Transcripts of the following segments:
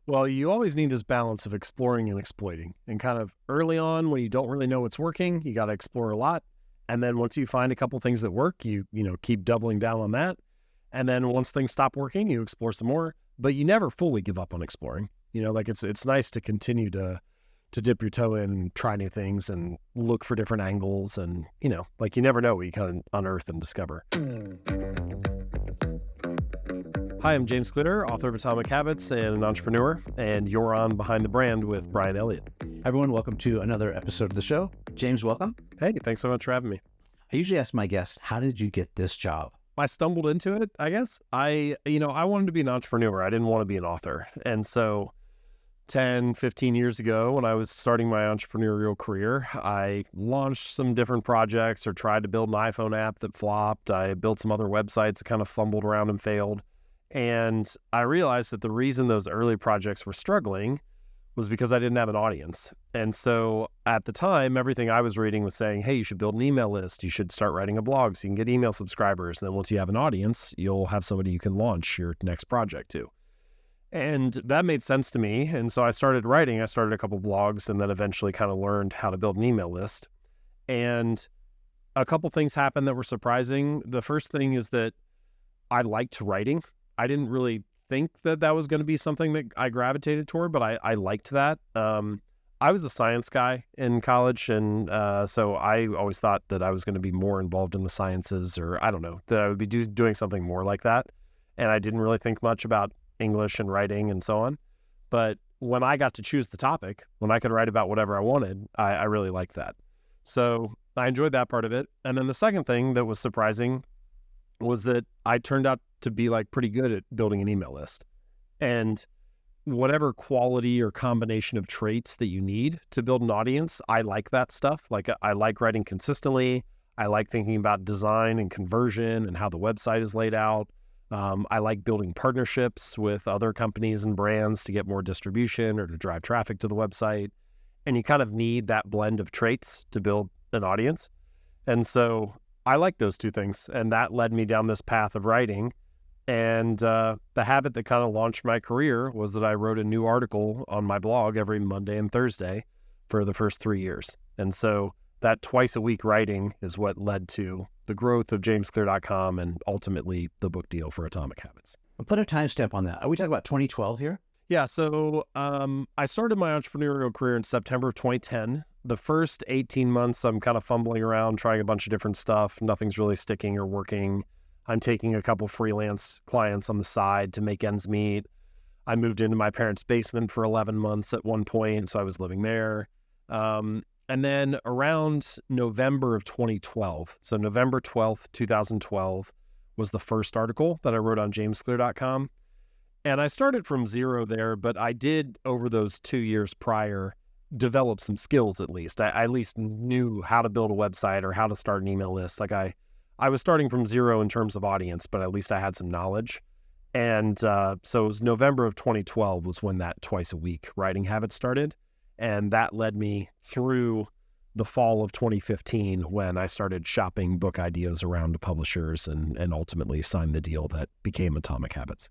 Well, you always need this balance of exploring and exploiting. And kind of early on, when you don't really know what's working, you got to explore a lot. And then once you find a couple things that work, you keep doubling down on that. And then once things stop working, you explore some more. But you never fully give up on exploring. Like it's nice to continue to dip your toe in and try new things and look for different angles. And like you never know what you kind of unearth and discover. Hi, I'm James Glitter, author of Atomic Habits and an entrepreneur, and you're on Behind the Brand with Bryan Elliott. Everyone, welcome to another episode of the show. James, welcome. Hey, thanks so much for having me. I usually ask my guests, how did you get this job? I stumbled into it, I guess. I wanted to be an entrepreneur. I didn't want to be an author. And so 10, 15 years ago, when I was starting my entrepreneurial career, I launched some different projects or tried to build an iPhone app that flopped. I built some other websites that kind of fumbled around and failed. And I realized that the reason those early projects were struggling was because I didn't have an audience. And so at the time, everything I was reading was saying, hey, you should build an email list. You should start writing a blog so you can get email subscribers. And then once you have an audience, you'll have somebody you can launch your next project to. And that made sense to me. And so I started writing. I started a couple blogs and then eventually kind of learned how to build an email list. And a couple things happened that were surprising. The first thing is that I liked writing. I didn't really think that was going to be something that I gravitated toward, but I liked that. I was a science guy in college, and so I always thought that I was going to be more involved in the sciences, or I don't know, that I would be doing something more like that. And I didn't really think much about English and writing and so on. But when I got to choose the topic, when I could write about whatever I wanted, I really liked that. So I enjoyed that part of it. And then the second thing that was surprising was that I turned out to be pretty good at building an email list. And whatever quality or combination of traits that you need to build an audience, I like that stuff. I like writing consistently. I like thinking about design and conversion and how the website is laid out. I like building partnerships with other companies and brands to get more distribution or to drive traffic to the website. And you kind of need that blend of traits to build an audience. And so I like those two things, and that led me down this path of writing. And the habit that kind of launched my career was that I wrote a new article on my blog every Monday and Thursday for the first 3 years. And so that twice a week writing is what led to the growth of jamesclear.com and ultimately the book deal for Atomic Habits. I'll put a timestamp on that. Are we talking about 2012 here? Yeah, so I started my entrepreneurial career in September of 2010. The first 18 months, I'm kind of fumbling around, trying a bunch of different stuff. Nothing's really sticking or working. I'm taking a couple freelance clients on the side to make ends meet. I moved into my parents' basement for 11 months at one point, so I was living there. And then around November of 2012, so November 12th, 2012, was the first article that I wrote on jamesclear.com. And I started from zero there, but I did, over those 2 years prior, develop some skills at least. I at least knew how to build a website or how to start an email list. I was starting from zero in terms of audience, but at least I had some knowledge. And so it was November of 2012 was when that twice a week writing habit started. And that led me through the fall of 2015 when I started shopping book ideas around to publishers and ultimately signed the deal that became Atomic Habits.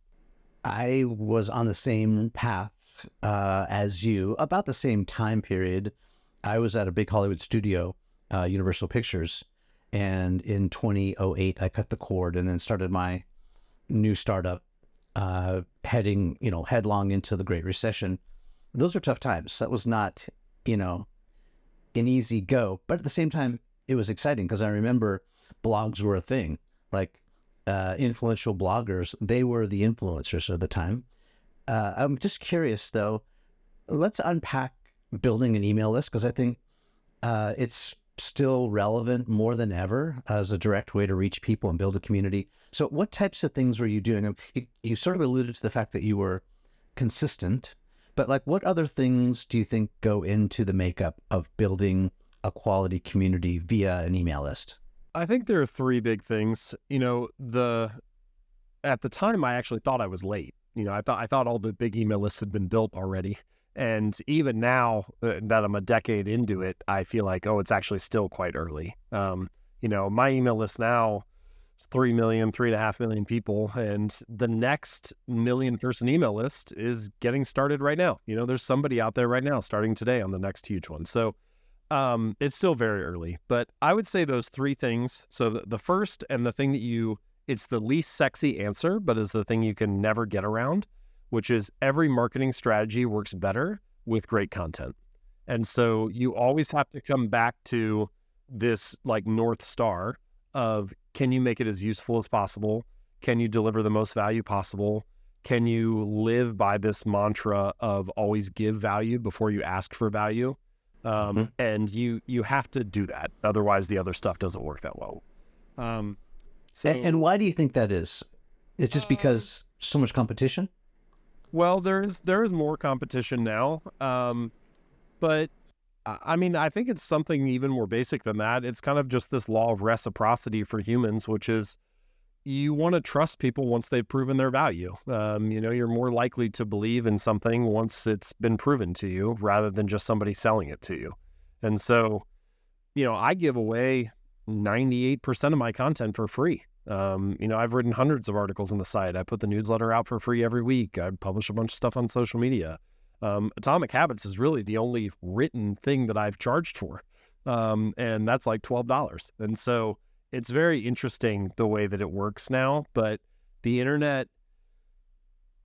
I was on the same path as you, about the same time period. I was at a big Hollywood studio, Universal Pictures, and in 2008, I cut the cord and then started my new startup, heading, headlong into the Great Recession. Those were tough times. That was not, an easy go, but at the same time, it was exciting because I remember blogs were a thing. Influential bloggers, they were the influencers at the time. I'm just curious, though, let's unpack building an email list, because I think it's still relevant more than ever as a direct way to reach people and build a community. So what types of things were you doing? You sort of alluded to the fact that you were consistent, but what other things do you think go into the makeup of building a quality community via an email list? I think there are three big things. At the time, I actually thought I was late. I thought all the big email lists had been built already. And even now that I'm a decade into it, I feel like, it's actually still quite early. My email list now 3 million, 3.5 million people. And the next million-person email list is getting started right now. There's somebody out there right now starting today on the next huge one. So it's still very early. But I would say those three things. So the first, and the thing that it's the least sexy answer, but is the thing you can never get around, which is every marketing strategy works better with great content. And so you always have to come back to this like North Star of, can you make it as useful as possible? Can you deliver the most value possible? Can you live by this mantra of always give value before you ask for value? And you have to do that. Otherwise, the other stuff doesn't work that well. And why do you think that is? It's just because so much competition? Well, there is more competition now. But I mean, I think it's something even more basic than that. It's kind of just this law of reciprocity for humans, which is you want to trust people once they've proven their value. You're more likely to believe in something once it's been proven to you rather than just somebody selling it to you. And so, I give away 98% of my content for free. I've written hundreds of articles on the site. I put the newsletter out for free every week. I publish a bunch of stuff on social media. Atomic Habits is really the only written thing that I've charged for. And that's like $12. And so it's very interesting the way that it works now, but the internet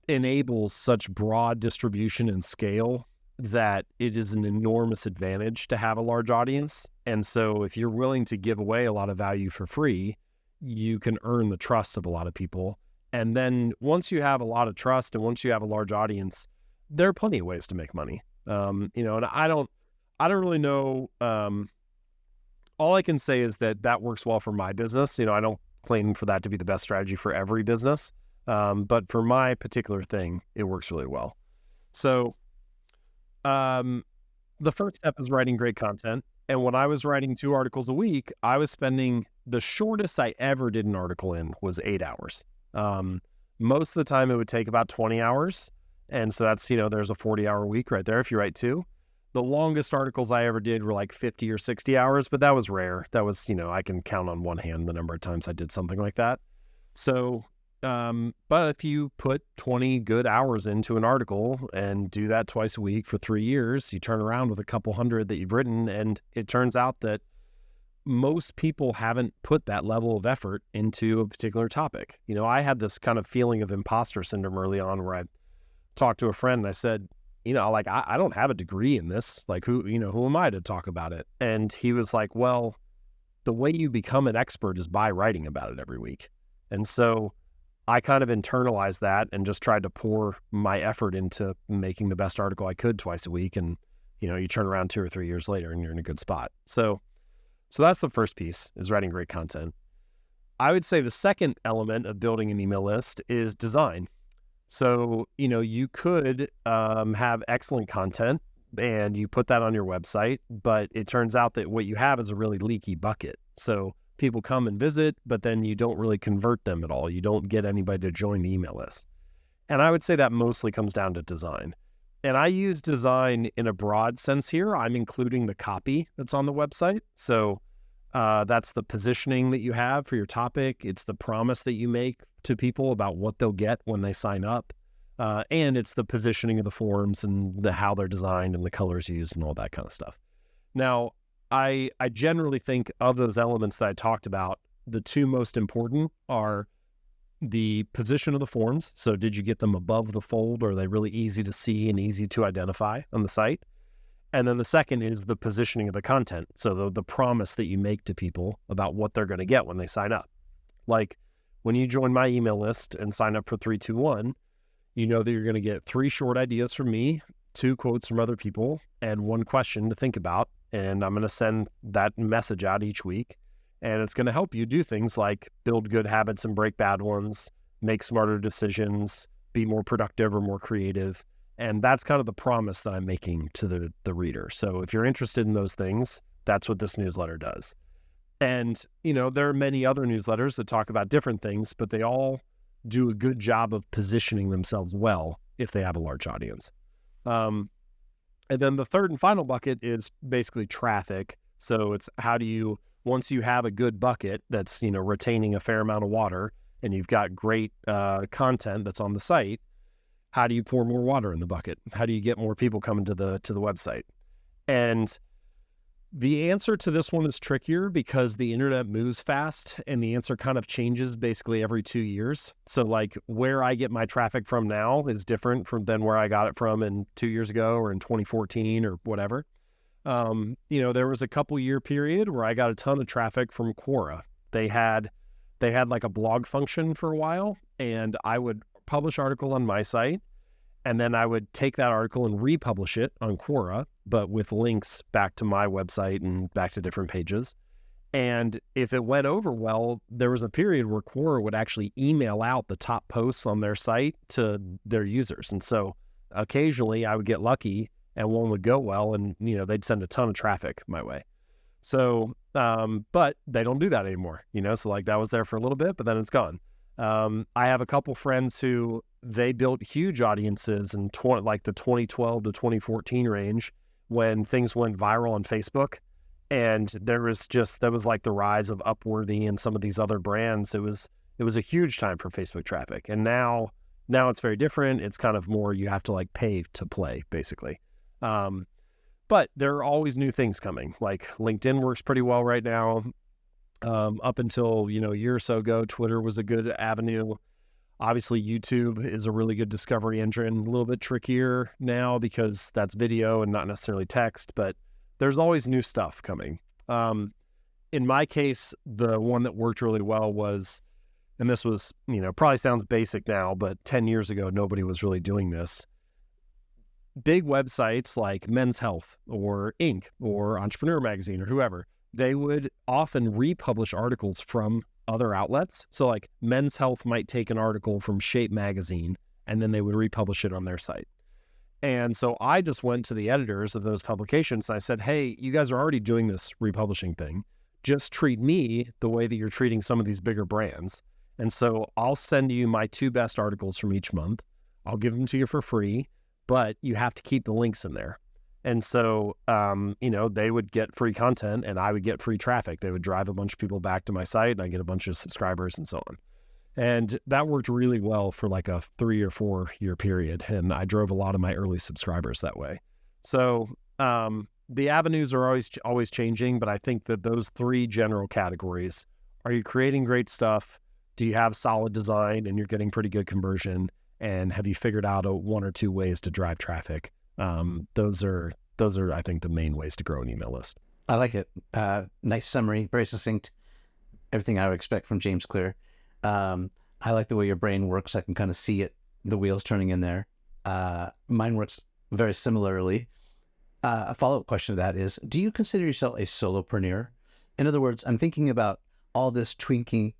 enables such broad distribution and scale that it is an enormous advantage to have a large audience. And so if you're willing to give away a lot of value for free, you can earn the trust of a lot of people. And then once you have a lot of trust and once you have a large audience, there are plenty of ways to make money. And I don't really know. All I can say is that works well for my business. I don't claim for that to be the best strategy for every business. But for my particular thing, it works really well. So, the first step is writing great content. And when I was writing 2 articles a week, I was spending, the shortest I ever did an article in was 8 hours. Most of the time it would take about 20 hours. And so that's, there's a 40-hour week right there if you write 2. The longest articles I ever did were like 50 or 60 hours, but that was rare. That was, I can count on one hand the number of times I did something like that. So, but if you put 20 good hours into an article and do that twice a week for 3 years, you turn around with a couple hundred that you've written, and it turns out that most people haven't put that level of effort into a particular topic. I had this kind of feeling of imposter syndrome early on where I talked to a friend and I said, I don't have a degree in this. Like, who am I to talk about it? And he was like, well, the way you become an expert is by writing about it every week. And so I kind of internalized that and just tried to pour my effort into making the best article I could twice a week. And, you turn around 2 or 3 years later and you're in a good spot. So that's the first piece, is writing great content. I would say the second element of building an email list is design. So, you could have excellent content and you put that on your website, but it turns out that what you have is a really leaky bucket. So people come and visit, but then you don't really convert them at all. You don't get anybody to join the email list. And I would say that mostly comes down to design. And I use design in a broad sense here. I'm including the copy that's on the website. So that's the positioning that you have for your topic. It's the promise that you make to people about what they'll get when they sign up. And it's the positioning of the forms and how they're designed and the colors used and all that kind of stuff. Now, I generally think of those elements that I talked about, the 2 most important are the position of the forms. So did you get them above the fold? Or are they really easy to see and easy to identify on the site? And then the second is the positioning of the content. So the promise that you make to people about what they're going to get when they sign up. Like when you join my email list and sign up for 321, you know that you're going to get 3 short ideas from me, 2 quotes from other people, and 1 question to think about. And I'm going to send that message out each week. And it's going to help you do things like build good habits and break bad ones, make smarter decisions, be more productive or more creative. And that's kind of the promise that I'm making to the reader. So if you're interested in those things, that's what this newsletter does. And, there are many other newsletters that talk about different things, but they all do a good job of positioning themselves well if they have a large audience. And then the third and final bucket is basically traffic. So it's how do you once you have a good bucket that's, retaining a fair amount of water and you've got great content that's on the site, how do you pour more water in the bucket? How do you get more people coming to the website? And the answer to this one is trickier because the internet moves fast and the answer kind of changes basically every 2 years. So like where I get my traffic from now is different than where I got it from in 2 years ago or in 2014 or whatever. There was a couple year period where I got a ton of traffic from Quora. They had like a blog function for a while, and I would publish article on my site, and then I would take that article and republish it on Quora, but with links back to my website and back to different pages. And if it went over well, there was a period where Quora would actually email out the top posts on their site to their users. And so occasionally I would get lucky and one would go well, and they'd send a ton of traffic my way. So, but they don't do that anymore, so like that was there for a little bit, but then it's gone. I have a couple friends who they built huge audiences in like the 2012 to 2014 range when things went viral on Facebook. And that was like the rise of Upworthy and some of these other brands. It was a huge time for Facebook traffic. And now it's very different. It's kind of more, you have to like pay to play basically. But there are always new things coming. Like LinkedIn works pretty well right now. Up until, a year or so ago, Twitter was a good avenue. Obviously, YouTube is a really good discovery engine. A little bit trickier now because that's video and not necessarily text, but there's always new stuff coming. In my case, the one that worked really well was, and this was, probably sounds basic now, but 10 years ago, nobody was really doing this. Big websites like Men's Health or Inc. or Entrepreneur Magazine or whoever, they would often republish articles from other outlets. So like Men's Health might take an article from Shape Magazine and then they would republish it on their site. And so I just went to the editors of those publications and I said, hey, you guys are already doing this republishing thing. Just treat me the way that you're treating some of these bigger brands. And so I'll send you my 2 best articles from each month. I'll give them to you for free, but you have to keep the links in there. And so, they would get free content and I would get free traffic. They would drive a bunch of people back to my site and I get a bunch of subscribers and so on. And that worked really well for like a 3 or 4 year period. And I drove a lot of my early subscribers that way. So the avenues are always changing, but I think that those 3 general categories: are you creating great stuff? Do you have solid design and you're getting pretty good conversion? And have you figured out 1 or 2 ways to drive traffic? Those are, I think, the main ways to grow an email list. I like it. Nice summary, very succinct. Everything I would expect from James Clear. I like the way your brain works. I can kind of see it, the wheels turning in there. Mine works very similarly. A follow-up question to that is, do you consider yourself a solopreneur? In other words, I'm thinking about all this tweaking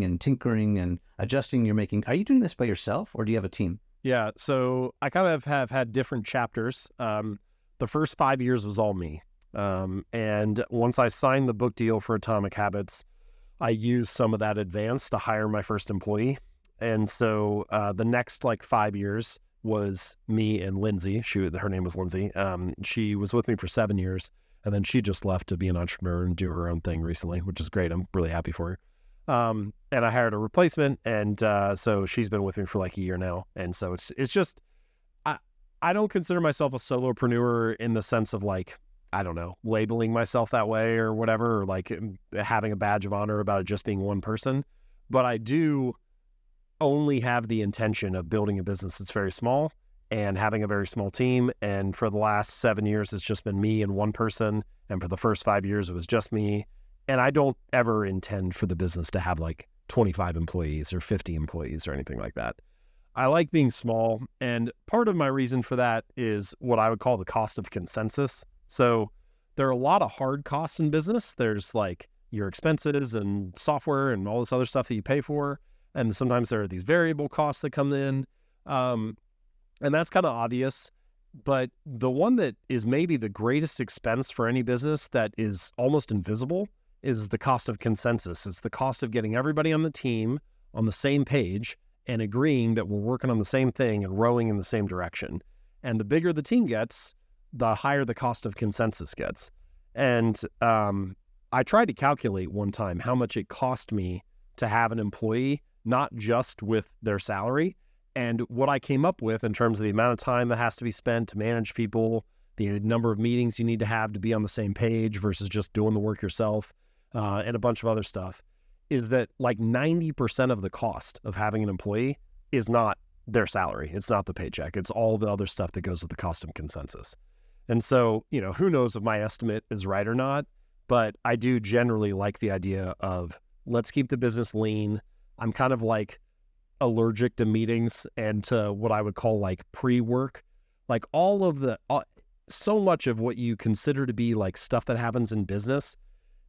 and tinkering and adjusting you're making. Are you doing this by yourself or do you have a team? Yeah, so I kind of have had different chapters. The first 5 years was all me. And once I signed the book deal for Atomic Habits, I used some of that advance to hire my first employee. And so the next 5 years was me and Lindsay. Her name was Lindsay. She was with me for 7 years, and then she just left to be an entrepreneur and do her own thing recently, which is great. I'm really happy for her. And I hired a replacement, and so she's been with me for like a year now. And so it's just, I don't consider myself a solopreneur in the sense of labeling myself that way or whatever, or having a badge of honor about it just being one person. But I do only have the intention of building a business that's very small and having a very small team. And for the last 7 years, it's just been me and one person. And for the first 5 years, it was just me. And I don't ever intend for the business to have 25 employees or 50 employees or anything like that. I like being small. And part of my reason for that is what I would call the cost of consensus. So there are a lot of hard costs in business. There's your expenses and software and all this other stuff that you pay for. And sometimes there are these variable costs that come in. And that's kind of obvious. But the one that is maybe the greatest expense for any business that is almost invisible is the cost of consensus. It's the cost of getting everybody on the team on the same page and agreeing that we're working on the same thing and rowing in the same direction. And the bigger the team gets, the higher the cost of consensus gets. And I tried to calculate one time how much it cost me to have an employee, not just with their salary. And what I came up with in terms of the amount of time that has to be spent to manage people, the number of meetings you need to have to be on the same page versus just doing the work yourself, and a bunch of other stuff, is that like 90% of the cost of having an employee is not their salary. It's not the paycheck. It's all the other stuff that goes with the cost of consensus. And so, who knows if my estimate is right or not, but I do generally like the idea of let's keep the business lean. I'm kind of like allergic to meetings and to what I would call like pre-work. Like all of the, so much of what you consider to be like stuff that happens in business,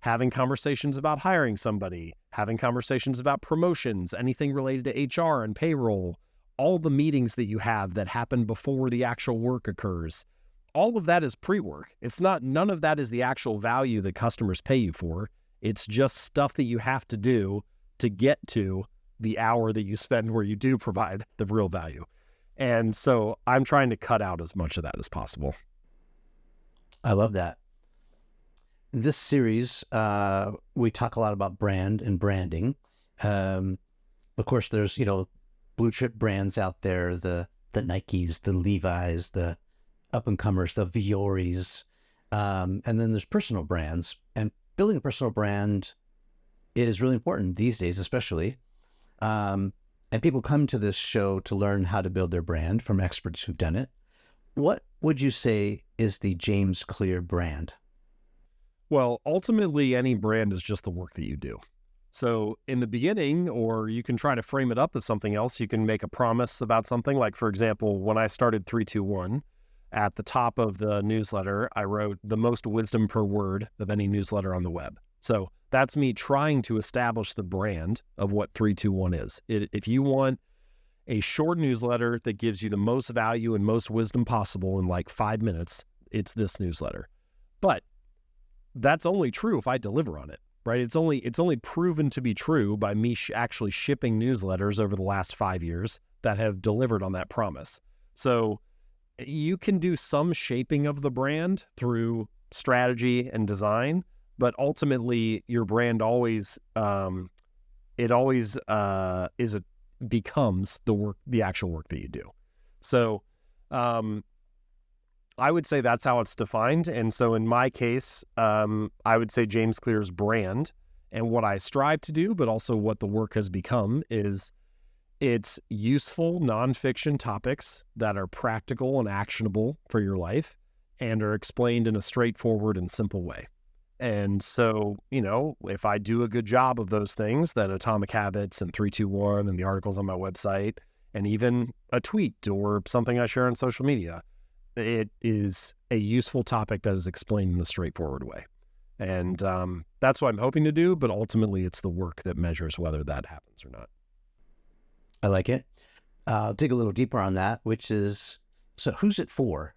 having conversations about hiring somebody, having conversations about promotions, anything related to HR and payroll, all the meetings that you have that happen before the actual work occurs, all of that is pre-work. It's not, none of that is the actual value that customers pay you for. It's just stuff that you have to do to get to the hour that you spend where you do provide the real value. And so I'm trying to cut out as much of that as possible. I love that. This series, we talk a lot about brand and branding. Of course, there's, blue chip brands out there, the Nikes, the Levi's, the up-and-comers, the Vioris, and then there's personal brands. And building a personal brand is really important these days, especially. And people come to this show to learn how to build their brand from experts who've done it. What would you say is the James Clear brand? Well, ultimately, any brand is just the work that you do. So in the beginning, or you can try to frame it up as something else, you can make a promise about something. Like, for example, when I started 321, at the top of the newsletter, I wrote the most wisdom per word of any newsletter on the web. So that's me trying to establish the brand of what 321 is. If you want a short newsletter that gives you the most value and most wisdom possible in like 5 minutes, it's this newsletter. But that's only true if I deliver on it, right? It's only proven to be true by me actually shipping newsletters over the last 5 years that have delivered on that promise. So you can do some shaping of the brand through strategy and design, but ultimately your brand always becomes the actual work that you do. So I would say that's how it's defined. And so in my case, I would say James Clear's brand and what I strive to do, but also what the work has become, is it's useful nonfiction topics that are practical and actionable for your life and are explained in a straightforward and simple way. And so, if I do a good job of those things, then Atomic Habits and 321 and the articles on my website and even a tweet or something I share on social media, it is a useful topic that is explained in a straightforward way. And that's what I'm hoping to do, but ultimately it's the work that measures whether that happens or not. I like it. I'll dig a little deeper on that, which is, so who's it for?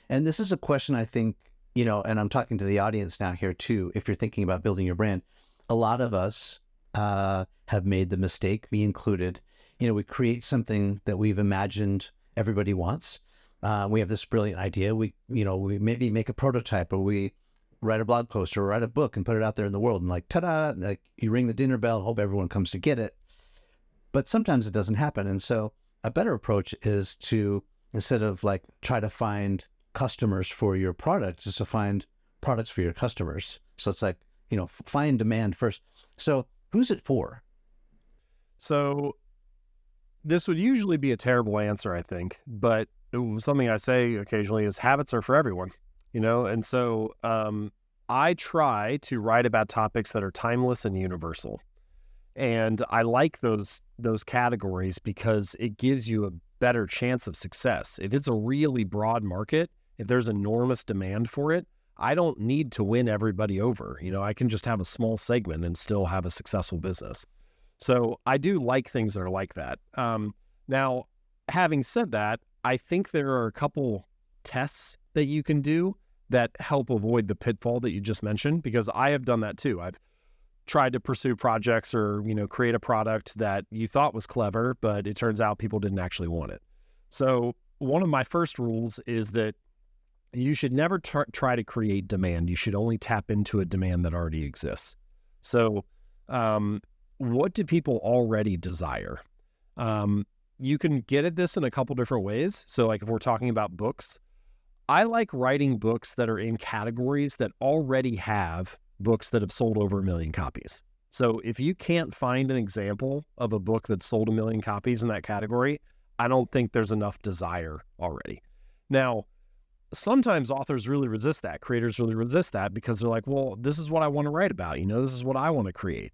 And this is a question I think, and I'm talking to the audience now here too, if you're thinking about building your brand, a lot of us have made the mistake, me included. We create something that we've imagined everybody wants. We have this brilliant idea. We maybe make a prototype, or we write a blog post or write a book and put it out there in the world, and like, ta-da, like you ring the dinner bell and hope everyone comes to get it. But sometimes it doesn't happen. And so a better approach is to, instead of like try to find customers for your product, is to find products for your customers. So it's like, find demand first. So who's it for? So this would usually be a terrible answer, I think, but something I say occasionally is habits are for everyone, And so I try to write about topics that are timeless and universal. And I like those categories because it gives you a better chance of success. If it's a really broad market, if there's enormous demand for it, I don't need to win everybody over. I can just have a small segment and still have a successful business. So I do like things that are like that. Now, having said that, I think there are a couple tests that you can do that help avoid the pitfall that you just mentioned, because I have done that too. I've tried to pursue projects or, create a product that you thought was clever, but it turns out people didn't actually want it. So one of my first rules is that you should never try to create demand. You should only tap into a demand that already exists. So what do people already desire? You can get at this in a couple different ways. So like if we're talking about books, I like writing books that are in categories that already have books that have sold over 1 million copies. So if you can't find an example of a book that sold 1 million copies in that category, I don't think there's enough desire already. Now, sometimes authors really resist that. Creators really resist that because they're like, well, this is what I want to write about. This is what I want to create.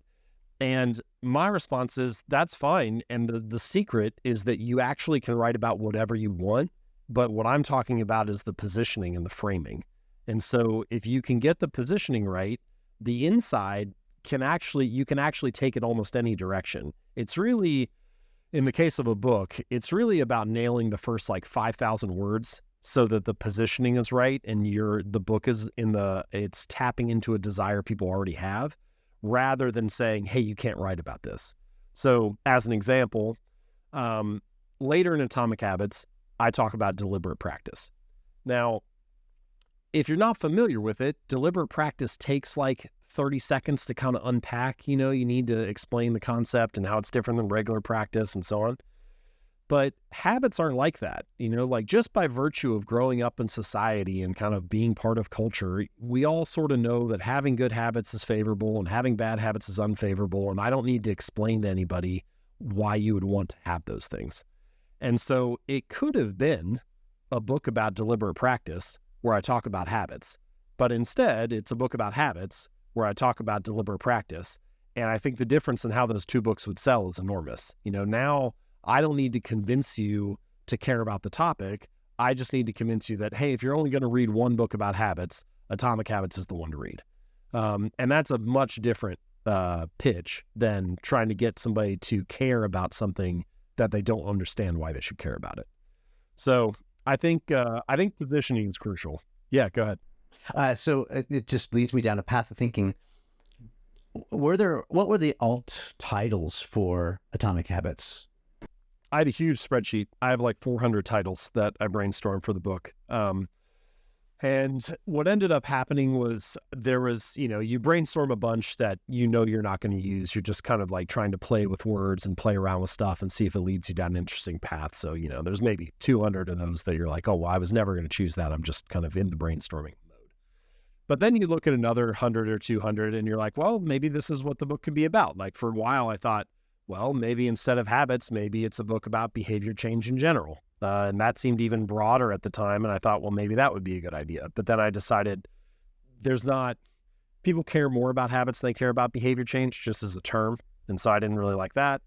And my response is that's fine. And the secret is that you actually can write about whatever you want. But what I'm talking about is the positioning and the framing. And so if you can get the positioning right, the inside you can actually take it almost any direction. It's really, in the case of a book, it's really about nailing the first like 5,000 words so that the positioning is right and the book is it's tapping into a desire people already have, rather than saying, hey, you can't write about this. So as an example, later in Atomic Habits, I talk about deliberate practice. Now, if you're not familiar with it, deliberate practice takes like 30 seconds to kind of unpack. You need to explain the concept and how it's different than regular practice and so on. But habits aren't like that. Like just by virtue of growing up in society and kind of being part of culture, we all sort of know that having good habits is favorable and having bad habits is unfavorable. And I don't need to explain to anybody why you would want to have those things. And so it could have been a book about deliberate practice where I talk about habits, but instead it's a book about habits where I talk about deliberate practice. And I think the difference in how those two books would sell is enormous. Now I don't need to convince you to care about the topic. I just need to convince you that, hey, if you're only going to read one book about habits, Atomic Habits is the one to read. And that's a much different pitch than trying to get somebody to care about something that they don't understand why they should care about it. So I think positioning is crucial. Yeah, go ahead. So it just leads me down a path of thinking. What were the alt titles for Atomic Habits? I had a huge spreadsheet. I have like 400 titles that I brainstormed for the book. And what ended up happening was there was, you brainstorm a bunch that you're not going to use. You're just kind of like trying to play with words and play around with stuff and see if it leads you down an interesting path. So, there's maybe 200 of those that you're like, oh, well, I was never going to choose that. I'm just kind of in the brainstorming mode. But then you look at another 100 or 200 and you're like, well, maybe this is what the book could be about. Like for a while, I thought, well, maybe instead of habits, maybe it's a book about behavior change in general. And that seemed even broader at the time. And I thought, well, maybe that would be a good idea. But then I decided people care more about habits than they care about behavior change, just as a term. And so I didn't really like that.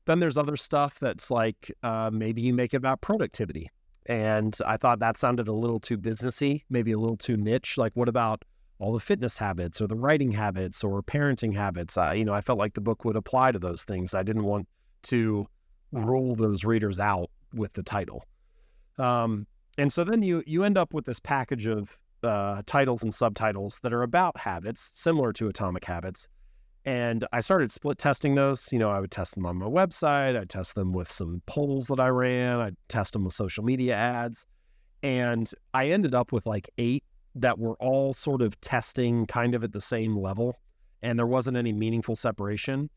Then there's other stuff that's like, maybe you make it about productivity. And I thought that sounded a little too businessy, maybe a little too niche. Like, what about all the fitness habits or the writing habits or parenting habits? I felt like the book would apply to those things. I didn't want to roll those readers out with the title. And so then you end up with this package of titles and subtitles that are about habits, similar to Atomic Habits. And I started split testing those. I would test them on my website. I'd test them with some polls that I ran. I'd test them with social media ads. And I ended up with like 8 that were all sort of testing kind of at the same level. And there wasn't any meaningful separation.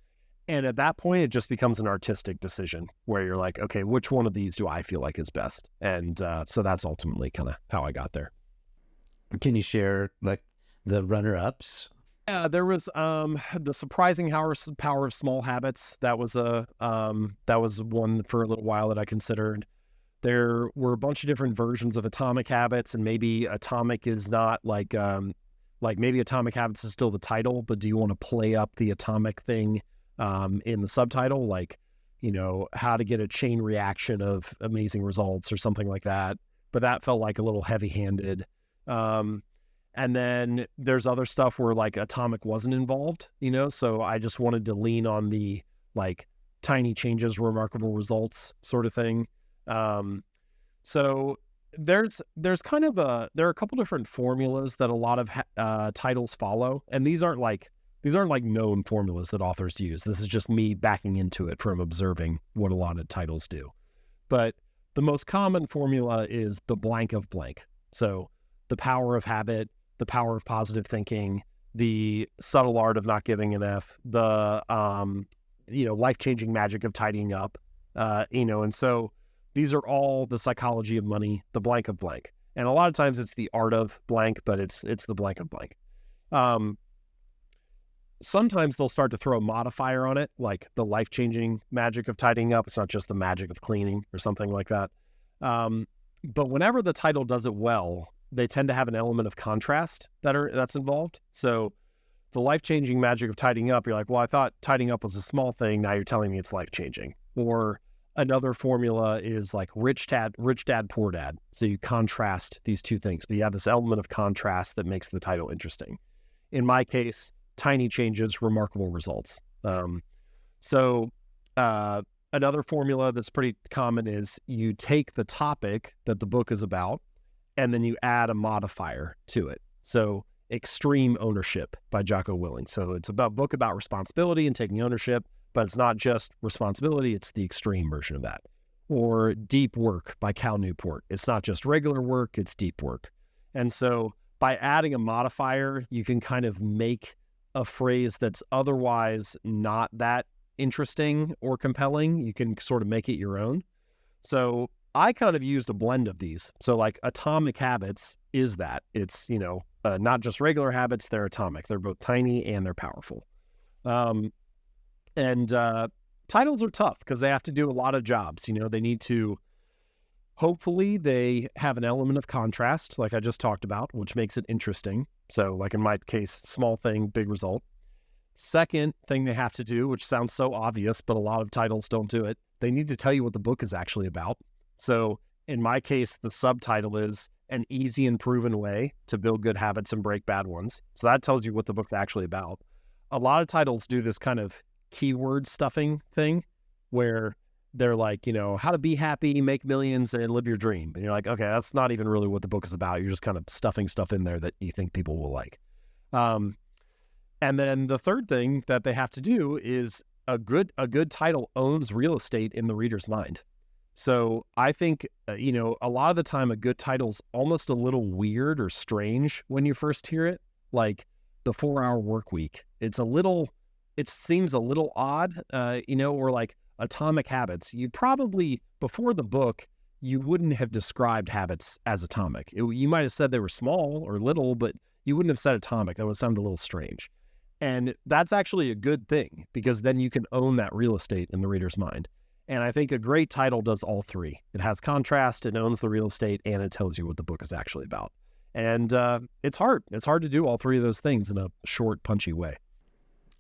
And at that point, it just becomes an artistic decision where you're like, okay, which one of these do I feel like is best? And so that's ultimately kind of how I got there. Can you share like the runner-ups? Yeah, there was the surprising power of small habits. That was one for a little while that I considered. There were a bunch of different versions of Atomic Habits, and maybe Atomic is not like maybe Atomic Habits is still the title, but do you want to play up the atomic thing in the subtitle, like, how to get a chain reaction of amazing results or something like that. But that felt like a little heavy-handed. And then there's other stuff where like atomic wasn't involved, so I just wanted to lean on the like tiny changes, remarkable results sort of thing. So there's kind of there are a couple different formulas that a lot of titles follow, and these aren't like known formulas that authors use. This is just me backing into it from observing what a lot of titles do. But the most common formula is the blank of blank. So The Power of Habit, The Power of Positive Thinking, The Subtle Art of Not Giving an F, the Life-Changing Magic of Tidying Up, and so these are all The Psychology of Money, The Blank of Blank. And a lot of times it's the art of blank, but it's the blank of blank. Sometimes they'll start to throw a modifier on it, like the life-changing magic of tidying up. It's not just the magic of cleaning or something like that. But whenever the title does it well, they tend to have an element of contrast that's involved. So the life-changing magic of tidying up, you're like, well, I thought tidying up was a small thing. Now you're telling me it's life-changing. Or another formula is like rich dad, poor dad. So you contrast these two things, but you have this element of contrast that makes the title interesting. In my case, tiny changes, remarkable results. Another formula that's pretty common is you take the topic that the book is about, and then you add a modifier to it. So Extreme Ownership by Jocko Willink. So it's a book about responsibility and taking ownership, but it's not just responsibility, it's the extreme version of that. Or Deep Work by Cal Newport. It's not just regular work, it's deep work. And so by adding a modifier, you can kind of make a phrase that's otherwise not that interesting or compelling. You can sort of make it your own. So I kind of used a blend of these. So like Atomic Habits is that. It's, not just regular habits, they're atomic. They're both tiny and they're powerful. Titles are tough because they have to do a lot of jobs. They need to, hopefully they have an element of contrast, like I just talked about, which makes it interesting. So like in my case, small thing, big result. Second thing they have to do, which sounds so obvious, but a lot of titles don't do it, they need to tell you what the book is actually about. So in my case, the subtitle is An Easy and Proven Way to Build Good Habits and Break Bad Ones. So that tells you what the book's actually about. A lot of titles do this kind of keyword stuffing thing where they're like, how to be happy, make millions, and live your dream. And you're like, okay, that's not even really what the book is about. You're just kind of stuffing stuff in there that you think people will like. And then the third thing that they have to do is a good title owns real estate in the reader's mind. So I think, a lot of the time a good title's almost a little weird or strange when you first hear it, like The 4-Hour Work Week. It seems a little odd, or like Atomic Habits. You probably, before the book, you wouldn't have described habits as atomic. You might have said they were small or little, but you wouldn't have said atomic. That would sound a little strange. And that's actually a good thing because then you can own that real estate in the reader's mind. And I think a great title does all three. It has contrast, it owns the real estate, and it tells you what the book is actually about. And it's hard. It's hard to do all three of those things in a short, punchy way.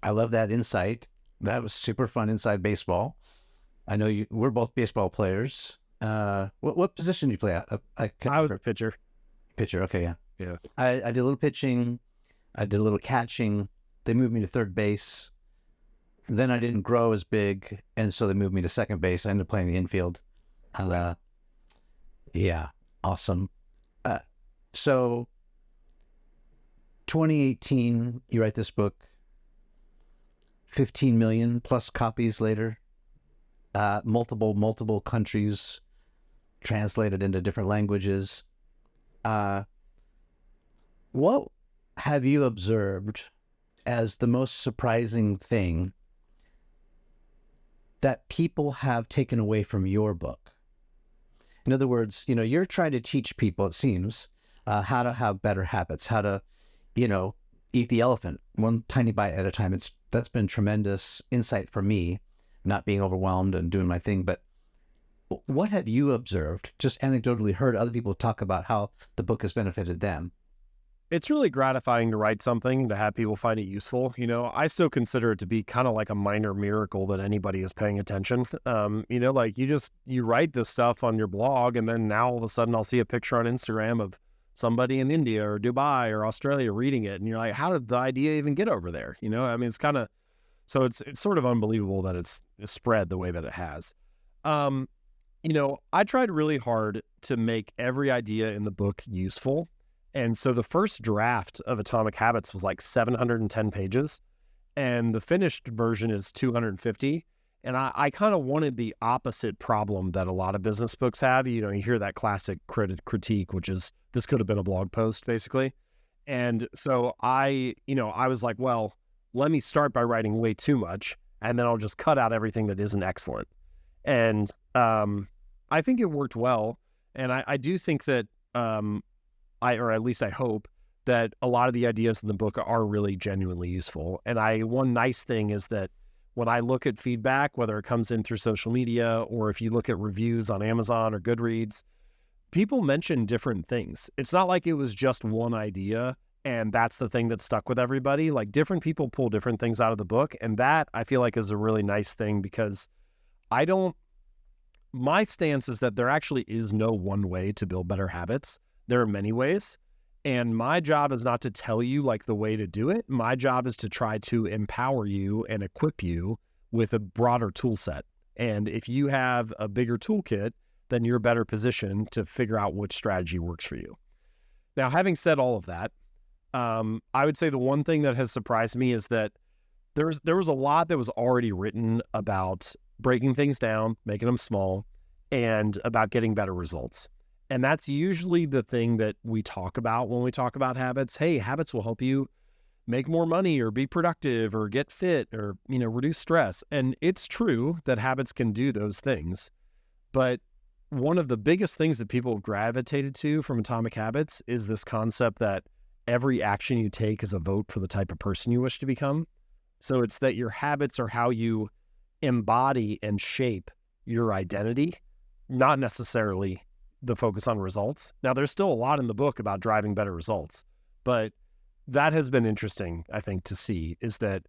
I love that insight. That was super fun inside baseball. I know we're both baseball players. What position do you play at? I was a pitcher. Pitcher, okay, yeah. Yeah. I did a little pitching. I did a little catching. They moved me to third base. Then I didn't grow as big, and so they moved me to second base. I ended up playing the infield. Yeah, awesome. So 2018, you write this book. 15 million plus copies later. Multiple countries, translated into different languages. What have you observed as the most surprising thing that people have taken away from your book? In other words, you're trying to teach people, it seems, how to have better habits, how to, eat the elephant one tiny bite at a time. That's been tremendous insight for me, not being overwhelmed and doing my thing. But what have you observed, just anecdotally heard other people talk about how the book has benefited them? It's really gratifying to write something, to have people find it useful. I still consider it to be kind of like a minor miracle that anybody is paying attention. Like you write this stuff on your blog, and then now all of a sudden I'll see a picture on Instagram of somebody in India or Dubai or Australia reading it. And you're like, how did the idea even get over there? It's kind of, so it's sort of unbelievable that it's spread the way that it has. I tried really hard to make every idea in the book useful. And so the first draft of Atomic Habits was like 710 pages, and the finished version is 250. And I kind of wanted the opposite problem that a lot of business books have. You hear that classic critique, which is this could have been a blog post, basically. And so I was like, well, let me start by writing way too much, and then I'll just cut out everything that isn't excellent. And I think it worked well. And I do think that or at least I hope that a lot of the ideas in the book are really genuinely useful. And one nice thing is that when I look at feedback, whether it comes in through social media or if you look at reviews on Amazon or Goodreads, people mention different things. It's not like it was just one idea and that's the thing that stuck with everybody. Like, different people pull different things out of the book. And that I feel like is a really nice thing, because my stance is that there actually is no one way to build better habits. There are many ways. And my job is not to tell you like the way to do it. My job is to try to empower you and equip you with a broader tool set. And if you have a bigger toolkit, then you're better positioned to figure out which strategy works for you. Now, having said all of that, I would say the one thing that has surprised me is that there was a lot that was already written about breaking things down, making them small, and about getting better results. And that's usually the thing that we talk about when we talk about habits. Hey, habits will help you make more money or be productive or get fit or, reduce stress. And it's true that habits can do those things. But one of the biggest things that people have gravitated to from Atomic Habits is this concept that every action you take is a vote for the type of person you wish to become. So it's that your habits are how you embody and shape your identity, not necessarily the focus on results. Now, there's still a lot in the book about driving better results, but that has been interesting, I think, to see, is that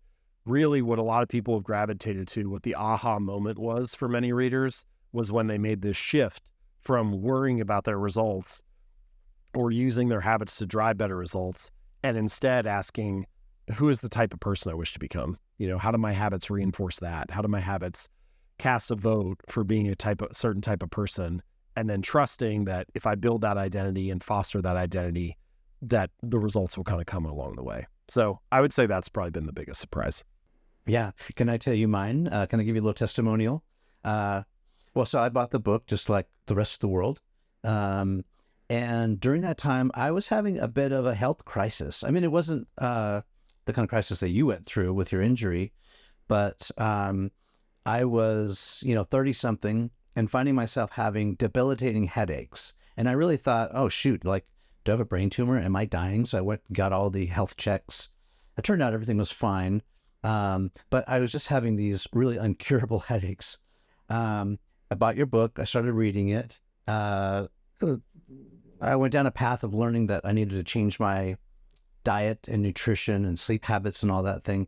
really what a lot of people have gravitated to, what the aha moment was for many readers, was when they made this shift from worrying about their results or using their habits to drive better results, and instead asking, who is the type of person I wish to become? How do my habits reinforce that? How do my habits cast a vote for being a certain type of person? And then trusting that if I build that identity and foster that identity, that the results will kind of come along the way. So I would say that's probably been the biggest surprise. Yeah. Can I tell you mine? Can I give you a little testimonial? So I bought the book just like the rest of the world. And during that time, I was having a bit of a health crisis. I mean, it wasn't the kind of crisis that you went through with your injury, but I was, 30-something and finding myself having debilitating headaches. And I really thought, oh, shoot, like, do I have a brain tumor? Am I dying? So I went and got all the health checks. It turned out everything was fine. But I was just having these really incurable headaches. I bought your book. I started reading it. I went down a path of learning that I needed to change my diet and nutrition and sleep habits and all that thing.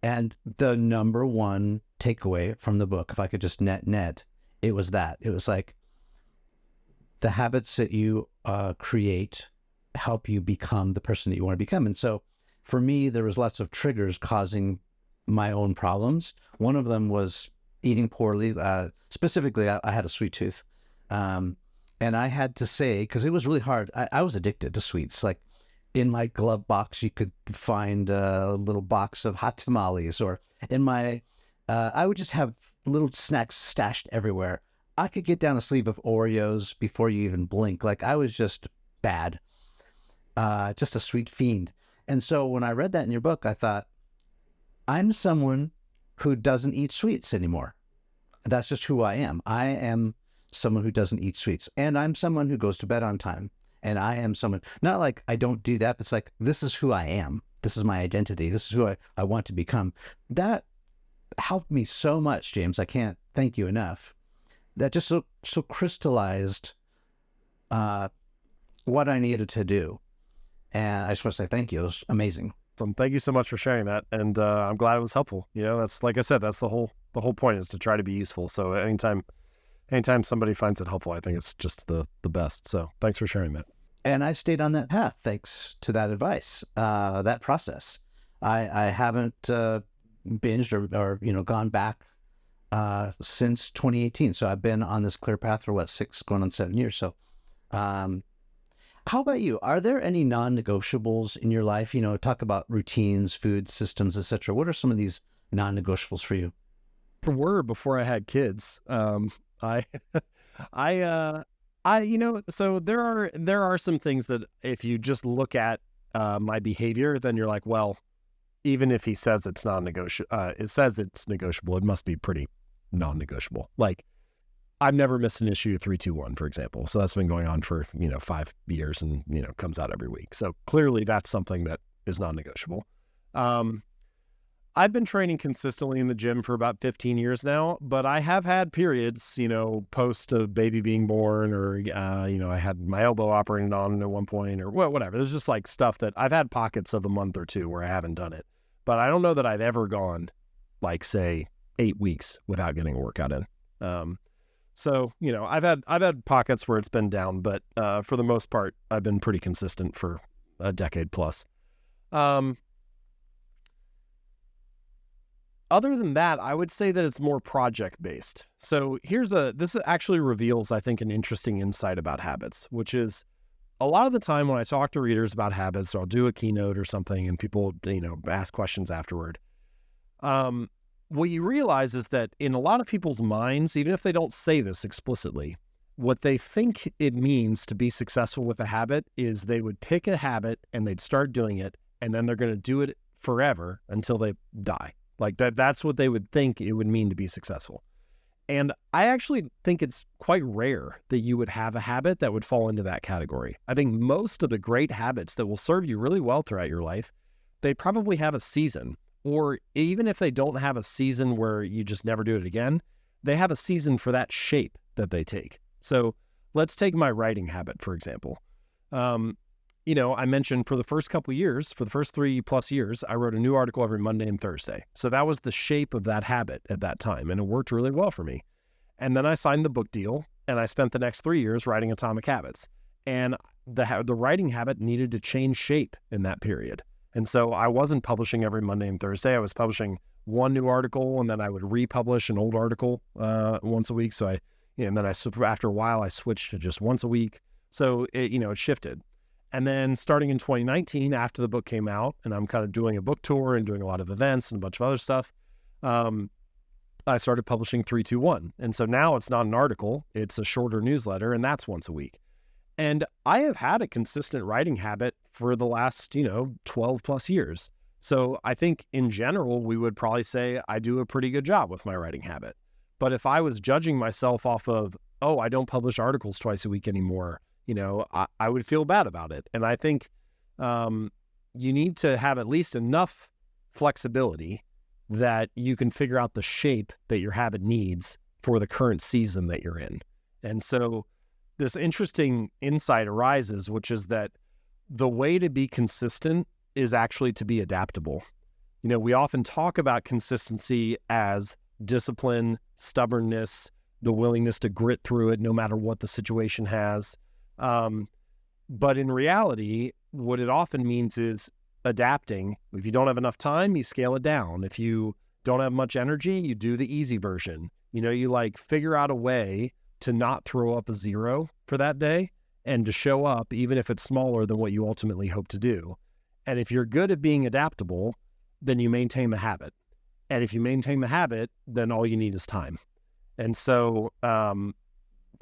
And the number one takeaway from the book, if I could just net, it was that. It was like, the habits that you create help you become the person that you want to become. And so for me, there was lots of triggers causing my own problems. One of them was eating poorly. Specifically, I had a sweet tooth. And I had to say, because it was really hard, I was addicted to sweets. Like, in my glove box, you could find a little box of hot tamales, or in my, I would just have little snacks stashed everywhere. I could get down a sleeve of Oreos before you even blink. Like, I was just bad, just a sweet fiend. And so when I read that in your book, I thought, I'm someone who doesn't eat sweets anymore. That's just who I am. I am someone who doesn't eat sweets. And I'm someone who goes to bed on time. And I am someone, not like I don't do that, but it's like, this is who I am. This is my identity. This is who I want to become. That helped me so much, James. I can't thank you enough. That just so crystallized what I needed to do. And I just want to say thank you. It was amazing. So thank you so much for sharing that. And I'm glad it was helpful. That's, like I said, that's the whole point, is to try to be useful. So anytime somebody finds it helpful, I think it's just the best. So thanks for sharing that. And I've stayed on that path thanks to that advice, that process. I haven't binged or gone back since 2018. So I've been on this clear path for 6 going on 7 years. So how about you? Are there any non-negotiables in your life? Talk about routines, food systems, etc. What are some of these non-negotiables for you? were before I had kids. I, I, so there are some things that if you just look at my behavior, then you're like, well, even if he says it's non-negotiable, it says it's negotiable, it must be pretty non-negotiable. Like, I've never missed an issue of 3-2-1, for example. So that's been going on for 5 years, and comes out every week. So clearly that's something that is non-negotiable. I've been training consistently in the gym for about 15 years now, but I have had periods, post a baby being born, or, I had my elbow operated on at one point, or whatever. There's just like stuff that I've had pockets of a month or two where I haven't done it. But I don't know that I've ever gone like, say, 8 weeks without getting a workout in. So, I've had pockets where it's been down, but for the most part, I've been pretty consistent for a decade plus. Other than that, I would say that it's more project-based. So this actually reveals, I think, an interesting insight about habits, which is a lot of the time when I talk to readers about habits, or I'll do a keynote or something and people, ask questions afterward. What you realize is that in a lot of people's minds, even if they don't say this explicitly, what they think it means to be successful with a habit is they would pick a habit and they'd start doing it, and then they're going to do it forever until they die. Like that's what they would think it would mean to be successful. And I actually think it's quite rare that you would have a habit that would fall into that category. I think most of the great habits that will serve you really well throughout your life, they probably have a season. Or even if they don't have a season where you just never do it again, they have a season for that shape that they take. So let's take my writing habit, for example. I mentioned for the first couple of years, for the first 3+ years, I wrote a new article every Monday and Thursday. So that was the shape of that habit at that time, and it worked really well for me. And then I signed the book deal, and I spent the next 3 years writing Atomic Habits. And the writing habit needed to change shape in that period. And so I wasn't publishing every Monday and Thursday. I was publishing one new article, and then I would republish an old article once a week. So after a while, I switched to just once a week. So it shifted. And then starting in 2019, after the book came out, and I'm kind of doing a book tour and doing a lot of events and a bunch of other stuff, I started publishing 3-2-1. And so now it's not an article, it's a shorter newsletter, and that's once a week. And I have had a consistent writing habit for the last, 12+ years. So I think in general, we would probably say I do a pretty good job with my writing habit. But if I was judging myself off of, I don't publish articles twice a week anymore, I would feel bad about it. And I think you need to have at least enough flexibility that you can figure out the shape that your habit needs for the current season that you're in. And so this interesting insight arises, which is that the way to be consistent is actually to be adaptable. We often talk about consistency as discipline, stubbornness, the willingness to grit through it no matter what the situation has. But in reality, what it often means is adapting. If you don't have enough time, you scale it down. If you don't have much energy, you do the easy version. You figure out a way to not throw up a 0 for that day and to show up even if it's smaller than what you ultimately hope to do. And if you're good at being adaptable, then you maintain the habit. And if you maintain the habit, then all you need is time. And so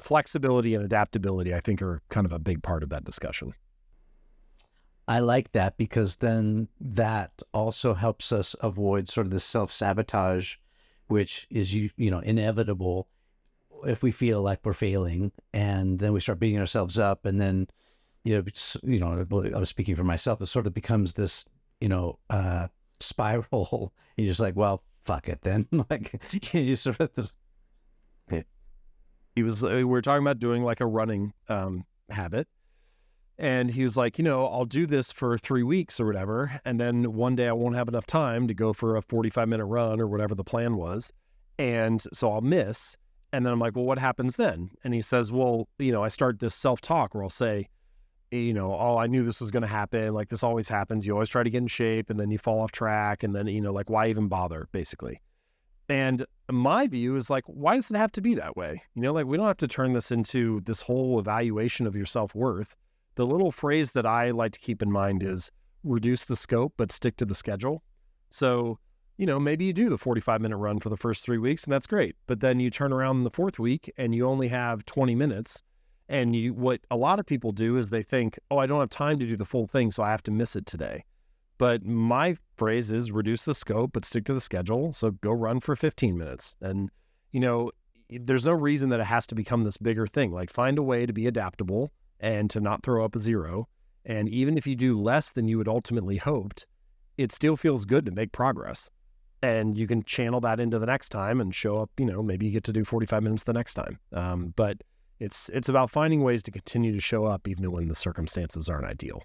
flexibility and adaptability, I think, are kind of a big part of that discussion. I like that, because then that also helps us avoid sort of the self-sabotage, which is, inevitable if we feel like we're failing, and then we start beating ourselves up, and then, I was speaking for myself, it sort of becomes this, spiral. You're just like, well, fuck it then. You sort of... We were talking about doing like a running habit. And he was like, I'll do this for 3 weeks or whatever. And then one day I won't have enough time to go for a 45-minute run or whatever the plan was. And so I'll miss. And then I'm like, well, what happens then? And he says, well, I start this self-talk where I'll say, I knew this was going to happen. Like, this always happens. You always try to get in shape and then you fall off track. And then, why even bother, basically? And my view is like, why does it have to be that way? We don't have to turn this into this whole evaluation of your self-worth. The little phrase that I like to keep in mind is reduce the scope, but stick to the schedule. So maybe you do the 45-minute run for the first 3 weeks, and that's great. But then you turn around in the fourth week and you only have 20 minutes. And what a lot of people do is they think, oh, I don't have time to do the full thing, so I have to miss it today. But my phrase is reduce the scope, but stick to the schedule. So go run for 15 minutes. And, there's no reason that it has to become this bigger thing. Like, find a way to be adaptable and to not throw up a zero. And even if you do less than you had ultimately hoped, it still feels good to make progress. And you can channel that into the next time and show up, maybe you get to do 45 minutes the next time. But it's about finding ways to continue to show up even when the circumstances aren't ideal.